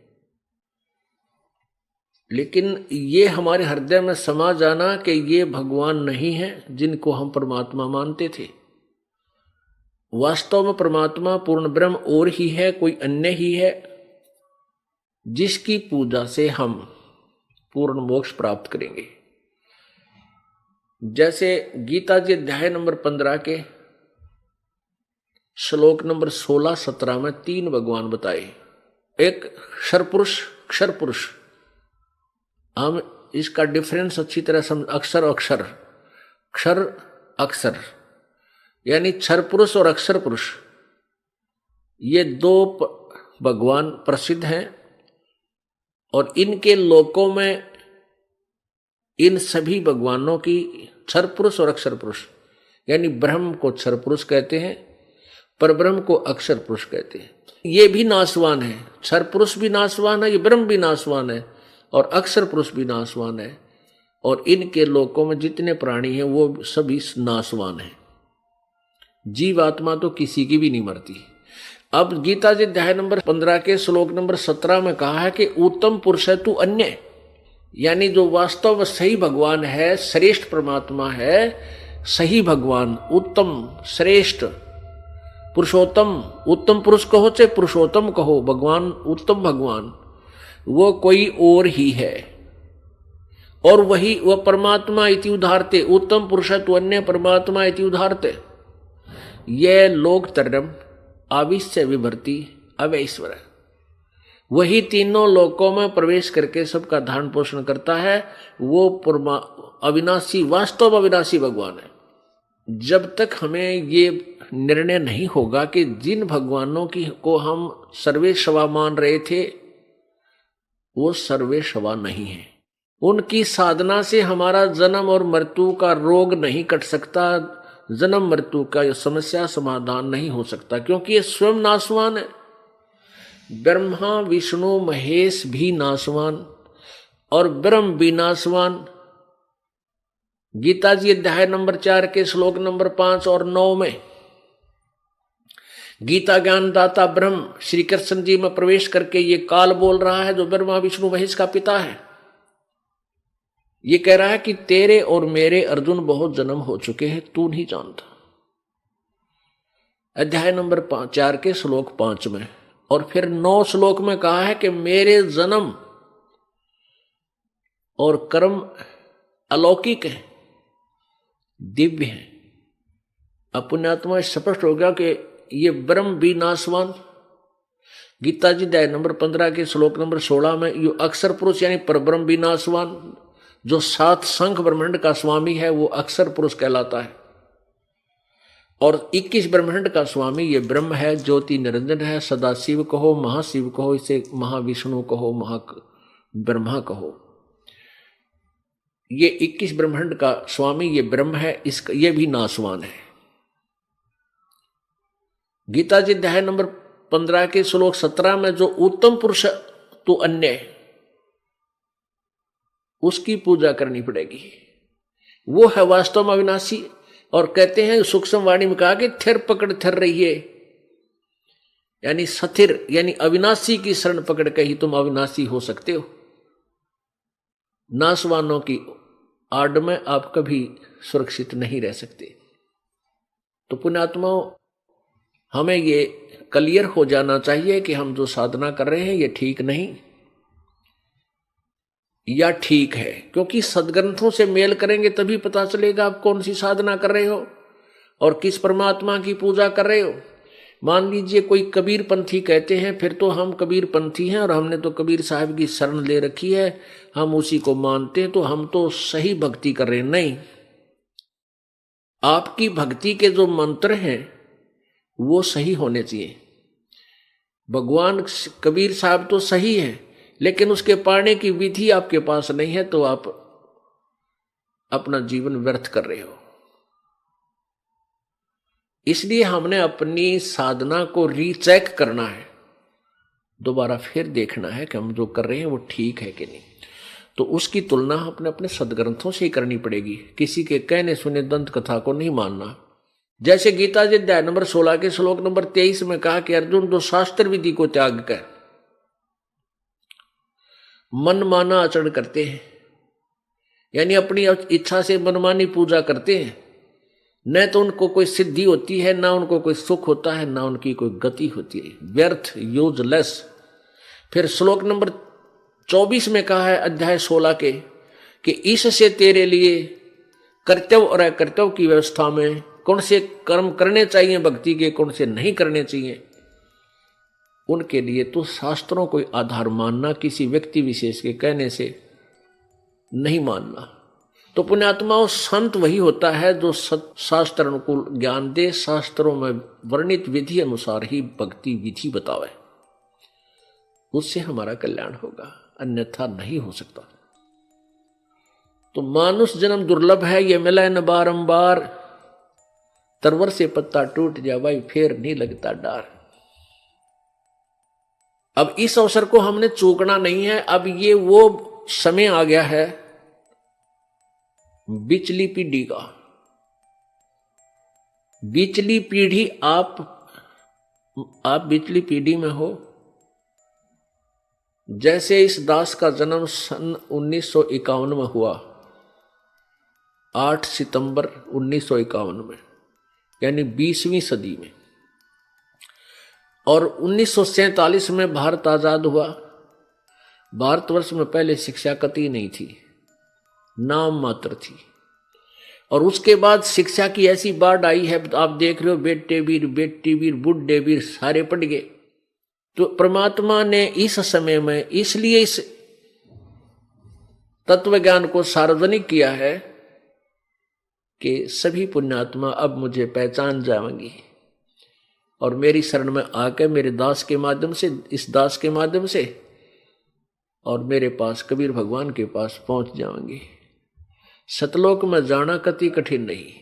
लेकिन ये हमारे हृदय में समा जाना कि ये भगवान नहीं है जिनको हम परमात्मा मानते थे। वास्तव में परमात्मा पूर्ण ब्रह्म और ही है, कोई अन्य ही है, जिसकी पूजा से हम पूर्ण मोक्ष प्राप्त करेंगे। जैसे गीता जी अध्याय नंबर 15 के श्लोक नंबर 16-17 में 3 भगवान बताए। एक क्षरपुरुष, क्षर पुरुष, हम इसका डिफरेंस अच्छी तरह समझ, अक्षर अक्षर, क्षर अक्षर, यानी क्षर पुरुष और अक्षर पुरुष, ये दो भगवान प्रसिद्ध हैं और इनके लोकों में इन सभी भगवानों की क्षर पुरुष और अक्षर पुरुष, यानी ब्रह्म को क्षर पुरुष कहते हैं, परब्रह्म को अक्षर पुरुष कहते हैं। ये भी नाशवान है, क्षर पुरुष भी नाशवान है, ये ब्रह्म भी नाशवान है और अक्षर पुरुष भी नाशवान है, और इनके लोकों में जितने प्राणी हैं वो सभी नाशवान हैं। जीवात्मा तो किसी की भी नहीं मरती। अब गीता जी अध्याय नंबर 15 के श्लोक नंबर 17 में कहा है कि उत्तम पुरुष है तू अन्य, यानी जो वास्तव में सही भगवान है, श्रेष्ठ परमात्मा है, सही भगवान, उत्तम श्रेष्ठ पुरुषोत्तम, उत्तम पुरुष कहो चाहे पुरुषोत्तम कहो, भगवान उत्तम भगवान वो कोई और ही है, और वही वह परमात्मा इति उदाहरते, उत्तम पुरुष है तू अन्य परमात्मा इति उदाहरते। यह लोक तरम आविश्य विभर्ति अवैश्वर, वही तीनों लोकों में प्रवेश करके सबका धारण पोषण करता है, वो अविनाशी, वास्तव अविनाशी भगवान है। जब तक हमें ये निर्णय नहीं होगा कि जिन भगवानों की को हम सर्वेश्वा मान रहे थे वो सर्वेश्वा नहीं है, उनकी साधना से हमारा जन्म और मृत्यु का रोग नहीं कट सकता, जन्म मृत्यु का समस्या समाधान नहीं हो सकता, क्योंकि ये स्वयं नाशवान है। ब्रह्मा विष्णु महेश भी नाशवान और ब्रह्म भी नाशवान। गीता जी अध्याय नंबर 4 के श्लोक नंबर 5 और 9 में गीता ज्ञानदाता ब्रह्म श्री कृष्ण जी में प्रवेश करके ये काल बोल रहा है, जो ब्रह्मा विष्णु महेश का पिता है। ये कह रहा है कि तेरे और मेरे अर्जुन बहुत जन्म हो चुके हैं, तू नहीं जानता। अध्याय नंबर 4 के श्लोक 5 में, और फिर 9 श्लोक में कहा है कि मेरे जन्म और कर्म अलौकिक है, दिव्य है। अपने आत्मा स्पष्ट हो गया कि ये ब्रह्म भी नाशवान। गीता जी अध्याय नंबर 15 के श्लोक नंबर 16 में यो अक्षर पुरुष यानी परब्रह्म भी नाशवान, जो 7 शंख ब्रह्मांड का स्वामी है वो अक्षर पुरुष कहलाता है। और 21 ब्रह्मांड का स्वामी ये ब्रह्म है, ज्योति निरंजन है। सदाशिव कहो, महाशिव कहो, इसे महाविष्णु कहो, ब्रह्मा कहो। ये 21 ब्रह्मांड का स्वामी ये ब्रह्म है, इसका ये भी नाशवान है। गीता जी अध्याय नंबर 15 के श्लोक 17 में जो उत्तम पुरुष तो अन्य है, उसकी पूजा करनी पड़ेगी। वो है वास्तव में अविनाशी। और कहते हैं सूक्ष्म वाणी में कहा कि थिर पकड़ थिर रहिए, यानी सथिर यानी अविनाशी की शरण पकड़ के ही तुम अविनाशी हो सकते हो। नाशवानों की आड़ में आप कभी सुरक्षित नहीं रह सकते। तो पुण्यात्माओं, हमें ये क्लियर हो जाना चाहिए कि हम जो साधना कर रहे हैं ये ठीक नहीं या ठीक है, क्योंकि सदग्रंथों से मेल करेंगे तभी पता चलेगा आप कौन सी साधना कर रहे हो और किस परमात्मा की पूजा कर रहे हो। मान लीजिए कोई कबीर पंथी कहते हैं, फिर तो हम कबीर पंथी हैं और हमने तो कबीर साहब की शरण ले रखी है, हम उसी को मानते हैं, तो हम तो सही भक्ति कर रहे हैं। नहीं, आपकी भक्ति के जो मंत्र हैं वो सही होने चाहिए। भगवान कबीर साहब तो सही है, लेकिन उसके पाने की विधि आपके पास नहीं है, तो आप अपना जीवन व्यर्थ कर रहे हो। इसलिए हमने अपनी साधना को रीचेक करना है, दोबारा फिर देखना है कि हम जो कर रहे हैं वो ठीक है कि नहीं। तो उसकी तुलना अपने अपने सदग्रंथों से ही करनी पड़ेगी, किसी के कहने सुने दंत कथा को नहीं मानना। जैसे गीता जी अध्याय नंबर 16 के श्लोक नंबर 23 में कहा कि अर्जुन जो शास्त्र विधि को त्याग कर मन माना आचरण करते हैं, यानी अपनी इच्छा से मनमानी पूजा करते हैं, न तो उनको कोई सिद्धि होती है, ना उनको कोई सुख होता है, ना उनकी कोई गति होती है, व्यर्थ, यूजलेस। फिर श्लोक नंबर 24 में कहा है अध्याय 16 के कि इससे तेरे लिए कर्तव्य और अकर्तव्य की व्यवस्था में कौन से कर्म करने चाहिए भक्ति के, कौन से नहीं करने चाहिए, उनके लिए तो शास्त्रों को आधार मानना, किसी व्यक्ति विशेष के कहने से नहीं मानना। तो पुण्यात्माओं, संत वही होता है जो शास्त्र अनुकूल ज्ञान दे, शास्त्रों में वर्णित विधि अनुसार ही भक्ति विधि बतावे, उससे हमारा कल्याण होगा, अन्यथा नहीं हो सकता। तो मानुष जन्म दुर्लभ है, ये मिला न बारंबार, तरवर से पत्ता टूट जा भाई फिर नहीं लगता डार। अब इस अवसर को हमने चूकना नहीं है। अब ये वो समय आ गया है बिचली पीढ़ी का। बिचली पीढ़ी आप बिचली पीढ़ी में हो। जैसे इस दास का जन्म सन 1951 में हुआ, 8 सितंबर 1951 में, यानी 20वीं सदी में, और 1947 में भारत आजाद हुआ। भारतवर्ष में पहले शिक्षा कतई नहीं थी, नाम मात्र थी, और उसके बाद शिक्षा की ऐसी बाढ़ आई है, आप देख रहे हो, बेटे वीर, बेटी वीर, बुढ़े वीर सारे पड़ गए। तो परमात्मा ने इस समय में इसलिए इस तत्व ज्ञान को सार्वजनिक किया है कि सभी पुण्यात्मा अब मुझे पहचान जाएंगी और मेरी शरण में आकर मेरे दास के माध्यम से, इस दास के माध्यम से, और मेरे पास कबीर भगवान के पास पहुंच जाएंगे। सतलोक में जाना कति कठिन नहीं।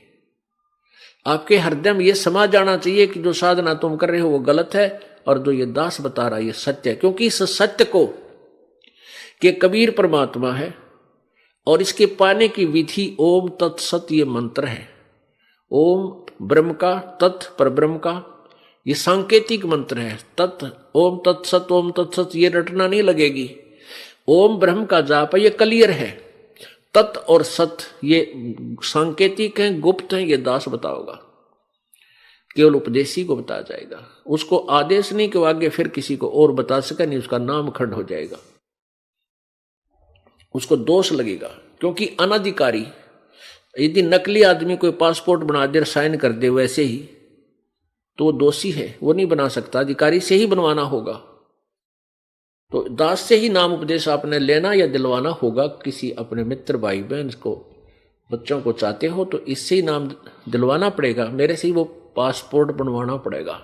आपके हृदय में यह समा जाना चाहिए कि जो साधना तुम कर रहे हो वो गलत है और जो ये दास बता रहा है ये सत्य है। क्योंकि इस सत्य को कि कबीर परमात्मा है और इसके पाने की विधि ओम तत्सत ये मंत्र है। ओम ब्रह्म का, तत् पर ब्रह्म का, ये सांकेतिक मंत्र है। तत् ओम तत्सत ये रटना नहीं लगेगी। ओम ब्रह्म का जाप है, ये क्लियर है। तत् और सत ये सांकेतिक हैं, गुप्त हैं, ये दास बताओगा, केवल उपदेशी को बताया जाएगा। उसको आदेश नहीं कि वो आगे फिर किसी को और बता सके, नहीं उसका नाम खंड हो जाएगा। उसको दोष लगेगा, क्योंकि अनधिकारी यदि नकली आदमी कोई पासपोर्ट बना दे साइन कर दे वैसे ही, तो वो दोषी है, वो नहीं बना सकता, अधिकारी से ही बनवाना होगा। तो दास से ही नाम उपदेश आपने लेना या दिलवाना होगा। किसी अपने मित्र भाई बहन को, बच्चों को चाहते हो तो इससे ही नाम दिलवाना पड़ेगा, मेरे से ही वो पासपोर्ट बनवाना पड़ेगा।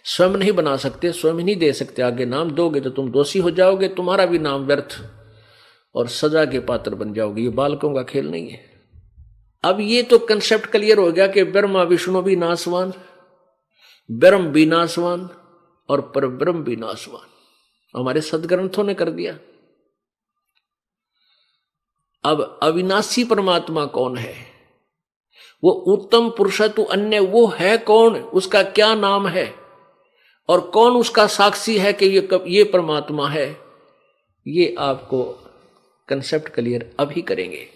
स्वयं नहीं बना सकते, स्वयं नहीं दे सकते, आगे नाम दोगे तो तुम दोषी हो जाओगे, तुम्हारा भी नाम व्यर्थ और सजा के पात्र बन जाओगे। ये बालकों का खेल नहीं है। अब ये तो कंसेप्ट क्लियर हो गया कि ब्रह्मा विष्णु भी नाशवान, ब्रह्म भी नाशवान और परब्रह्म भी नाशवान, हमारे सदग्रंथों ने कर दिया। अब अविनाशी परमात्मा कौन है? वो उत्तम पुरुष तू अन्य वो है कौन? उसका क्या नाम है और कौन उसका साक्षी है कि ये परमात्मा है? ये आपको कंसेप्ट क्लियर अभी करेंगे।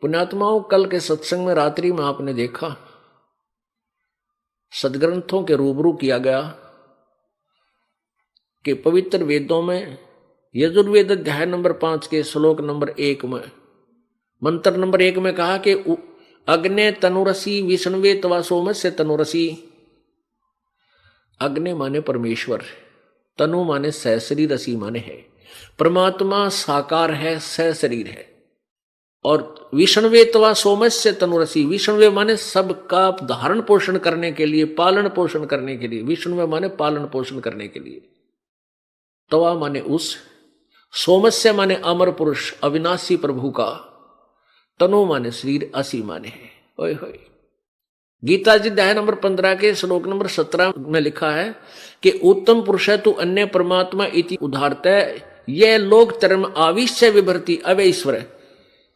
पुण्यात्माओं, कल के सत्संग में रात्रि में आपने देखा, सदग्रंथों के रूबरू किया गया कि पवित्र वेदों में यजुर्वेद अध्याय नंबर 5 के श्लोक नंबर 1 में, मंत्र नंबर 1 में कहा कि अग्ने तनुरसी विष्णुवे तवा सोमस्य तनुरसी। अग्नि माने परमेश्वर, तनु माने सहशरीर, रसी माने है। परमात्मा साकार है, सहशरीर है। और विष्णुवे तवा सोमस्य तनुरसी, विष्णुवे माने सबका धारण पोषण करने के लिए, पालन पोषण करने के लिए। विष्णुवे माने पालन पोषण करने के लिए। तवा माने उस, सोमस्य माने अमर पुरुष अविनाशी प्रभु का, तनु माने शरीर, असी माने है। ओए होए। गीता जी अध्याय नंबर 15 के श्लोक नंबर 17 में लिखा है कि उत्तम पुरुष है तू अन्य परमात्मा इति उदाहरतः यह लोक धर्म आविश्य विभर्ति अवय ईश्वर।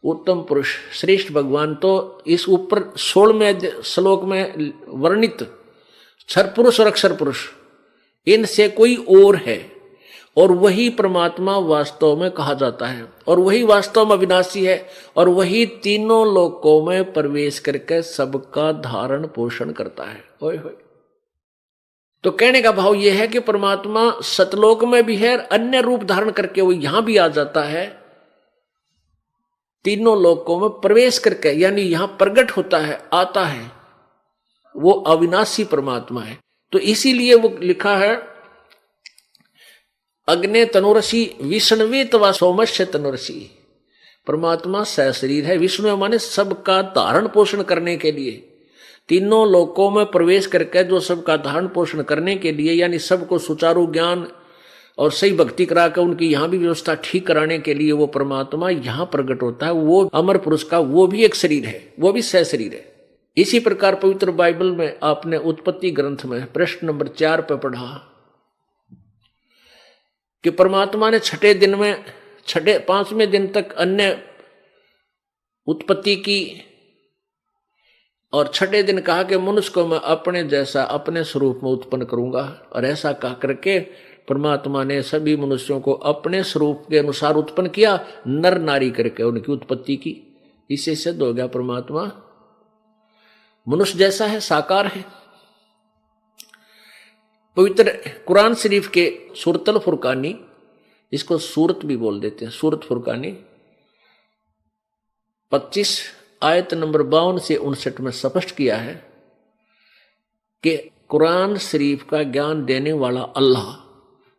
उत्तम पुरुष श्रेष्ठ भगवान तो इस ऊपर 16वें श्लोक में वर्णित क्षर पुरुष और अक्षर पुरुष, इनसे कोई और है, और वही परमात्मा वास्तव में कहा जाता है, और वही वास्तव में अविनाशी है, और वही तीनों लोकों में प्रवेश करके सबका धारण पोषण करता है। ओए होए। तो कहने का भाव यह है कि परमात्मा सतलोक में भी है, अन्य रूप धारण करके वो यहां भी आ जाता है, तीनों लोकों में प्रवेश करके, यानी यहां प्रकट होता है, आता है। वो अविनाशी परमात्मा है। तो इसीलिए वो लिखा है अग्ने तनुरसी विष्णुवे तवा सोमस्य तनुरसी। परमात्मा सहशरीर है, विष्णु माने सबका धारण पोषण करने के लिए, तीनों लोकों में प्रवेश करके जो सबका धारण पोषण करने के लिए, यानी सबको सुचारू ज्ञान और सही भक्ति करा कर उनकी यहां भी व्यवस्था ठीक कराने के लिए वो परमात्मा यहां प्रकट होता है। वो अमर पुरुष का वो भी एक शरीर है, वो भी सहशरीर है। इसी प्रकार पवित्र बाइबल में आपने उत्पत्ति ग्रंथ में प्रश्न नंबर 4 पे पढ़ा कि परमात्मा ने छठे 5वें दिन तक अन्य उत्पत्ति की, और छठे दिन कहा कि मनुष्य को मैं अपने जैसा अपने स्वरूप में उत्पन्न करूंगा। और ऐसा कह करके परमात्मा ने सभी मनुष्यों को अपने स्वरूप के अनुसार उत्पन्न किया, नर नारी करके उनकी उत्पत्ति की। इससे सिद्ध हो गया परमात्मा मनुष्य जैसा है, साकार है। पवित्र कुरान शरीफ के सूरतल फुरकानी, इसको सूरत भी बोल देते हैं, सूरत फुरकानी 25 आयत नंबर 52 से 59 में स्पष्ट किया है कि कुरान शरीफ का ज्ञान देने वाला अल्लाह,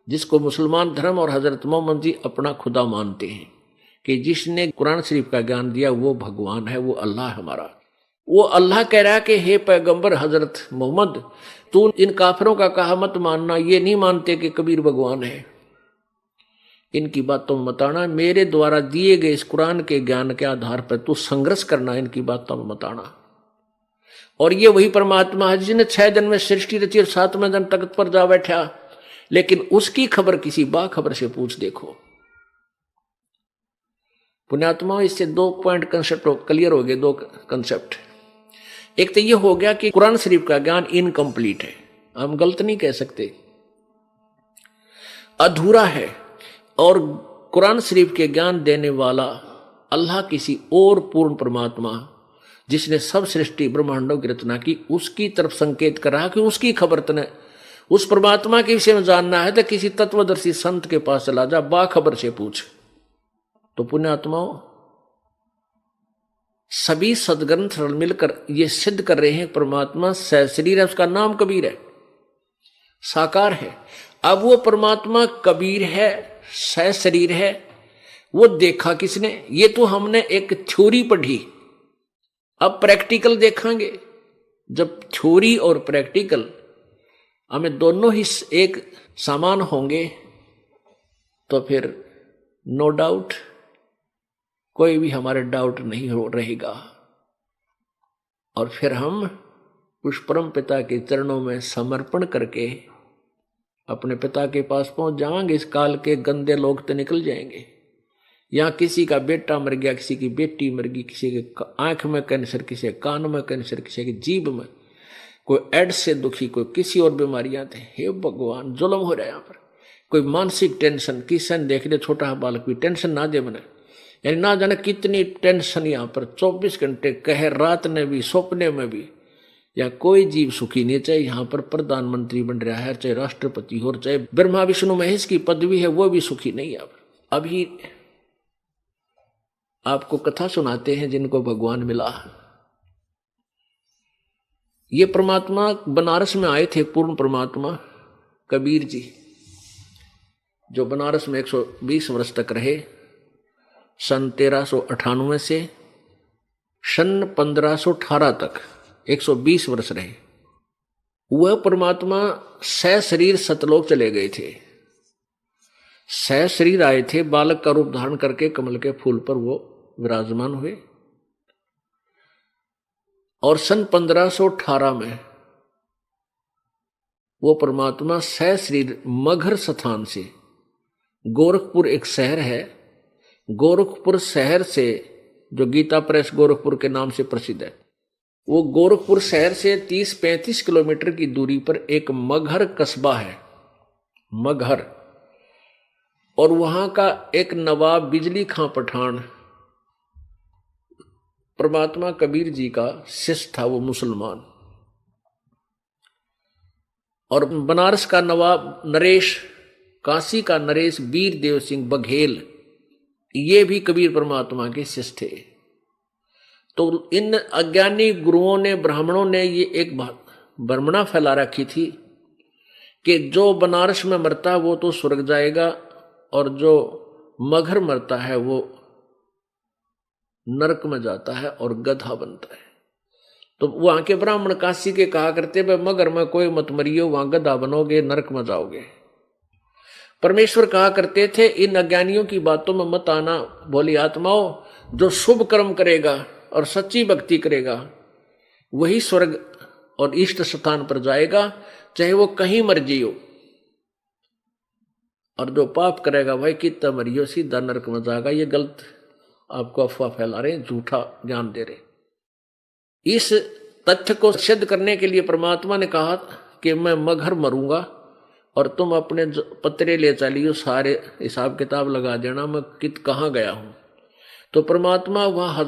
जिसको मुसलमान धर्म और हजरत मोहम्मद जी अपना खुदा मानते हैं, कि जिसने कुरान शरीफ का ज्ञान दिया वो भगवान है, वो अल्लाह है हमारा। वो अल्लाह कह रहा है कि हे पैगंबर हजरत मोहम्मद, तू इन काफिरों का कहा मत मानना, ये नहीं मानते कि कबीर भगवान है, इनकी बातों में मत आना। मेरे द्वारा दिए गए इस कुरान के ज्ञान के आधार पर तू संघर्ष करना, इनकी बातों में मत आना। और ये वही परमात्मा है जिसने 6 दिन में सृष्टि रची और 7वें दिन तख्त पर जा बैठा, लेकिन उसकी खबर किसी बाखबर से पूछ देखो। पुण्यात्मा, इससे 2 पॉइंट कंसेप्ट क्लियर हो गए। 2 कंसेप्ट, एक तो ये हो गया कि कुरान शरीफ का ज्ञान इनकम्प्लीट है, हम गलत नहीं कह सकते, अधूरा है। और कुरान शरीफ के ज्ञान देने वाला अल्लाह किसी और पूर्ण परमात्मा, जिसने सब सृष्टि ब्रह्मांडों की रचना की, उसकी तरफ संकेत कर रहा कि उसकी खबर तने उस परमात्मा के विषय में जानना है तो किसी तत्वदर्शी संत के पास चला जा, बाखबर से पूछ। तो पुण्यात्माओं, सभी सदग्रंथ मिलकर ये सिद्ध कर रहे हैं परमात्मा सशरीर है, उसका नाम कबीर है, साकार है। अब वो परमात्मा कबीर है, सशरीर है, वो देखा किसने? ये तो हमने एक थ्योरी पढ़ी, अब प्रैक्टिकल देखेंगे। जब थ्योरी और प्रैक्टिकल हमें दोनों ही एक समान होंगे तो फिर नो डाउट कोई भी हमारे डाउट नहीं हो रहेगा, और फिर हम उस परम पिता के चरणों में समर्पण करके अपने पिता के पास पहुंच जाएंगे। इस काल के गंदे लोग तो निकल जाएंगे। यहाँ किसी का बेटा मर गया, किसी की बेटी मर गई, किसी के आंख में कैंसर, किसी के कान में कैंसर, किसी की जीभ में, कोई एड्स से दुखी, कोई किसी और बीमारियां थे। हे भगवान, जुल्म हो रहा है यहाँ पर। कोई मानसिक टेंशन, किसन देख ले, छोटा बालक भी टेंशन ना दे बने, यानी ना जाने कितनी टेंशन यहाँ पर 24 घंटे कहे, रात में भी, सपने में भी। या कोई जीव सुखी नहीं, चाहे यहाँ पर प्रधानमंत्री बन रहा है, चाहे राष्ट्रपति हो, चाहे ब्रह्मा विष्णु महेश की पदवी है, वो भी सुखी नहीं है। अभी आपको कथा सुनाते हैं जिनको भगवान मिला। ये परमात्मा बनारस में आए थे, पूर्ण परमात्मा कबीर जी, जो बनारस में 120 वर्ष तक रहे, सन 1398 से सन 1518 तक 120 वर्ष रहे। वह परमात्मा सशरीर सतलोक चले गए थे। सशरीर आए थे, बालक का रूप धारण करके कमल के फूल पर वो विराजमान हुए, और सन 1518 में वो परमात्मा सशरीर मगहर स्थान से, गोरखपुर एक शहर है, गोरखपुर शहर से, जो गीता प्रेस गोरखपुर के नाम से प्रसिद्ध है, वो गोरखपुर शहर से 30-35 किलोमीटर की दूरी पर एक मगहर कस्बा है, मगहर। और वहां का एक नवाब बिजली खां पठान परमात्मा कबीर जी का शिष्य था, वो मुसलमान। और बनारस का नवाब नरेश, काशी का नरेश वीर देव सिंह बघेल, ये भी कबीर परमात्मा के शिष्य थे। तो इन अज्ञानी गुरुओं ने, ब्राह्मणों ने ये एक भ्रमणा फैला रखी थी कि जो बनारस में मरता है वो तो स्वर्ग जाएगा, और जो मगहर मरता है वो नरक में जाता है और गधा बनता है। तो वहां के ब्राह्मण काशी के कहा करते, भाई मगर में कोई मत मरियो, वहां गधा बनोगे, नरक में जाओगे। परमेश्वर कहा करते थे, इन अज्ञानियों की बातों में मत आना, बोली आत्माओं, जो शुभ कर्म करेगा और सच्ची भक्ति करेगा वही स्वर्ग और इष्ट स्थान पर जाएगा, चाहे वो कहीं मर्जी हो। और जो पाप करेगा भाई कितना मरियो, सीधा नरक में जाएगा। ये गलत आपको अफवाह फैला रहे हैं, झूठा ज्ञान दे रहे। इस तथ्य को सिद्ध करने के लिए परमात्मा ने कहा कि मैं मगहर मरूंगा और तुम अपने पत्रे ले चलियो, सारे हिसाब किताब लगा देना मैं कहाँ गया हूं। तो परमात्मा वहां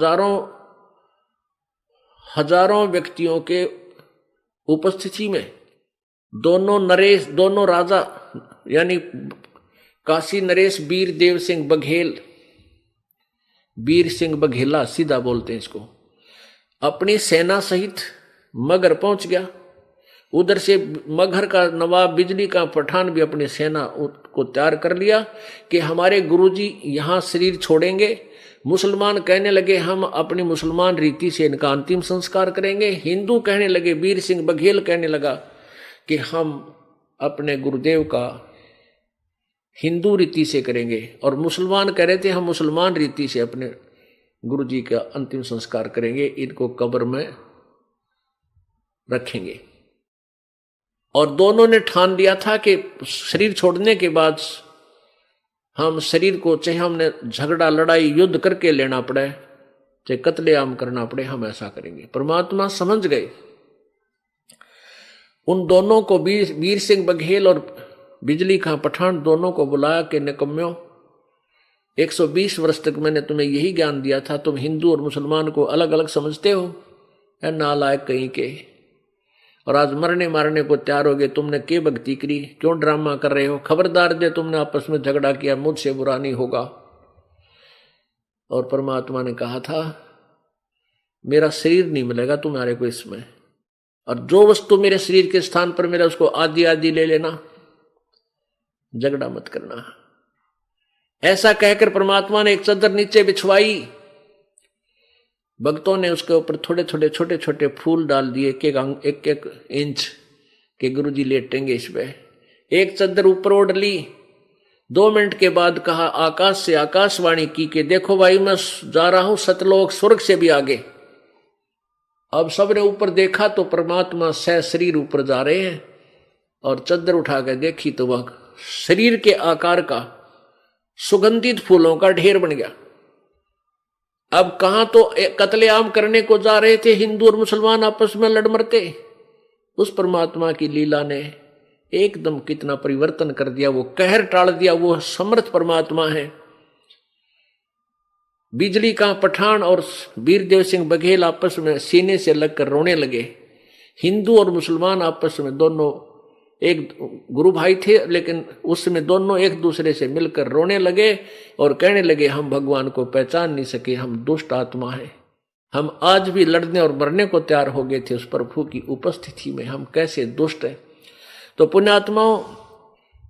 हजारों व्यक्तियों के उपस्थिति में दोनों राजा यानी काशी नरेश वीर देव सिंह बघेल, वीर सिंह बघेला सीधा बोलते हैं इसको, अपनी सेना सहित मगहर पहुंच गया। उधर से मगहर का नवाब बिजली का पठान भी अपनी सेना को तैयार कर लिया कि हमारे गुरुजी यहाँ शरीर छोड़ेंगे। मुसलमान कहने लगे हम अपनी मुसलमान रीति से इनका अंतिम संस्कार करेंगे। हिंदू कहने लगे, वीर सिंह बघेल कहने लगा कि हम अपने गुरुदेव का हिंदू रीति से करेंगे, और मुसलमान कह रहे थे हम मुसलमान रीति से अपने गुरुजी का अंतिम संस्कार करेंगे, इनको कब्र में रखेंगे। और दोनों ने ठान लिया था कि शरीर छोड़ने के बाद हम शरीर को, चाहे हमने झगड़ा लड़ाई युद्ध करके लेना पड़े, चाहे कत्लेआम करना पड़े, हम ऐसा करेंगे। परमात्मा समझ गए। उन दोनों को, वीर सिंह बघेल और बिजली खां पठान, दोनों को बुलाया कि निकम्म्यो, 120 वर्ष तक मैंने तुम्हें यही ज्ञान दिया था, तुम हिंदू और मुसलमान को अलग अलग समझते हो, या नालायक कहीं के, और आज मरने मारने को तैयार हो गए। तुमने क्या भक्ति करी, क्यों ड्रामा कर रहे हो? खबरदार दे, तुमने आपस में झगड़ा किया, मुझसे बुरा नहीं होगा। और परमात्मा ने कहा था मेरा शरीर नहीं मिलेगा तुम्हारे को इसमें, और जो वस्तु मेरे शरीर के स्थान पर मेरा उसको आदि आदि ले लेना, झगड़ा मत करना। ऐसा कहकर परमात्मा ने एक चादर नीचे बिछवाई। भक्तों ने उसके ऊपर थोड़े थोड़े छोटे छोटे फूल डाल दिए, एक एक इंच के गुरुजी लेटेंगे इस पे। एक चादर ऊपर ओढ़ ली। 2 मिनट के बाद कहा, आकाश से आकाशवाणी की कि देखो भाई मैं जा रहा हूं सतलोक स्वर्ग से भी आगे। अब सबने ऊपर देखा तो परमात्मा सह शरीर ऊपर जा रहे हैं, और चादर उठा कर देखी तो वह शरीर के आकार का सुगंधित फूलों का ढेर बन गया। अब कहां तो कत्लेआम करने को जा रहे थे हिंदू और मुसलमान आपस में लड़ मरते, उस परमात्मा की लीला ने एकदम कितना परिवर्तन कर दिया, वो कहर टाल दिया। वो समर्थ परमात्मा है। बिजली का पठान और वीरदेव सिंह बघेल आपस में सीने से लगकर रोने लगे। हिंदू और मुसलमान आपस में दोनों एक गुरु भाई थे, लेकिन उसमें दोनों एक दूसरे से मिलकर रोने लगे और कहने लगे हम भगवान को पहचान नहीं सके, हम दुष्ट आत्मा है, हम आज भी लड़ने और मरने को तैयार हो गए थे उस प्रभु की उपस्थिति में, हम कैसे दुष्ट हैं। तो पुण्यात्माओं,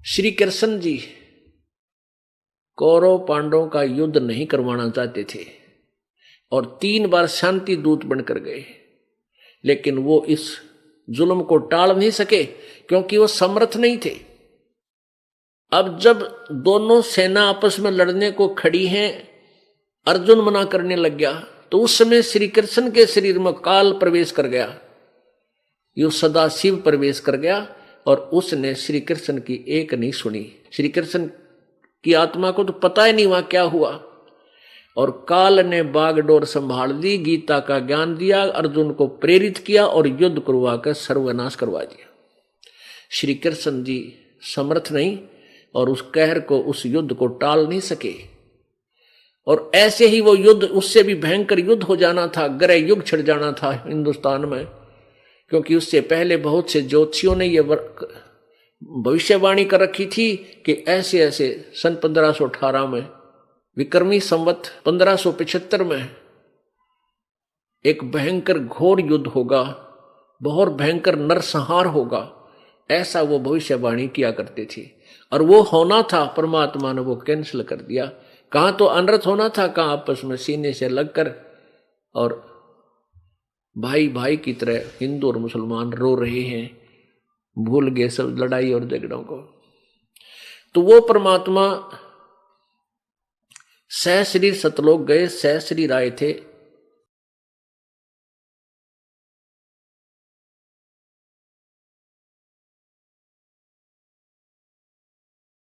श्री कृष्ण जी कौरव पांडवों का युद्ध नहीं करवाना चाहते थे और 3 बार शांति दूत बनकर गए, लेकिन वो इस जुल्म को टाल नहीं सके क्योंकि वो समर्थ नहीं थे। अब जब दोनों सेना आपस में लड़ने को खड़ी हैं, अर्जुन मना करने लग गया, तो उस समय श्री कृष्ण के शरीर में काल प्रवेश कर गया, यो सदाशिव प्रवेश कर गया, और उसने श्री कृष्ण की एक नहीं सुनी। श्री कृष्ण की आत्मा को तो पता ही नहीं वहां क्या हुआ, और काल ने बागडोर संभाल दी, गीता का ज्ञान दिया, अर्जुन को प्रेरित किया और युद्ध करवा कर सर्वनाश करवा दिया। श्री कृष्ण जी समर्थ नहीं और उस कहर को, उस युद्ध को टाल नहीं सके, और ऐसे ही वो युद्ध, उससे भी भयंकर युद्ध हो जाना था, ग्रह युग छिड़ जाना था हिंदुस्तान में, क्योंकि उससे पहले बहुत से ज्योतिषियों ने ये भविष्यवाणी कर रखी थी कि ऐसे ऐसे सन 1518 में, विक्रमी संवत 1575 में एक भयंकर घोर युद्ध होगा, बहुत भयंकर नरसंहार होगा, ऐसा वो भविष्यवाणी किया करते थे। और वो होना था, परमात्मा ने वो कैंसिल कर दिया। कहां तो अनर्थ होना था, कहां आपस में सीने से लगकर और भाई भाई की तरह हिंदू और मुसलमान रो रहे हैं, भूल गए सब लड़ाई और झगड़ों को। तो वो परमात्मा सह शरीर सतलोक गए, सह शरीर आए थे,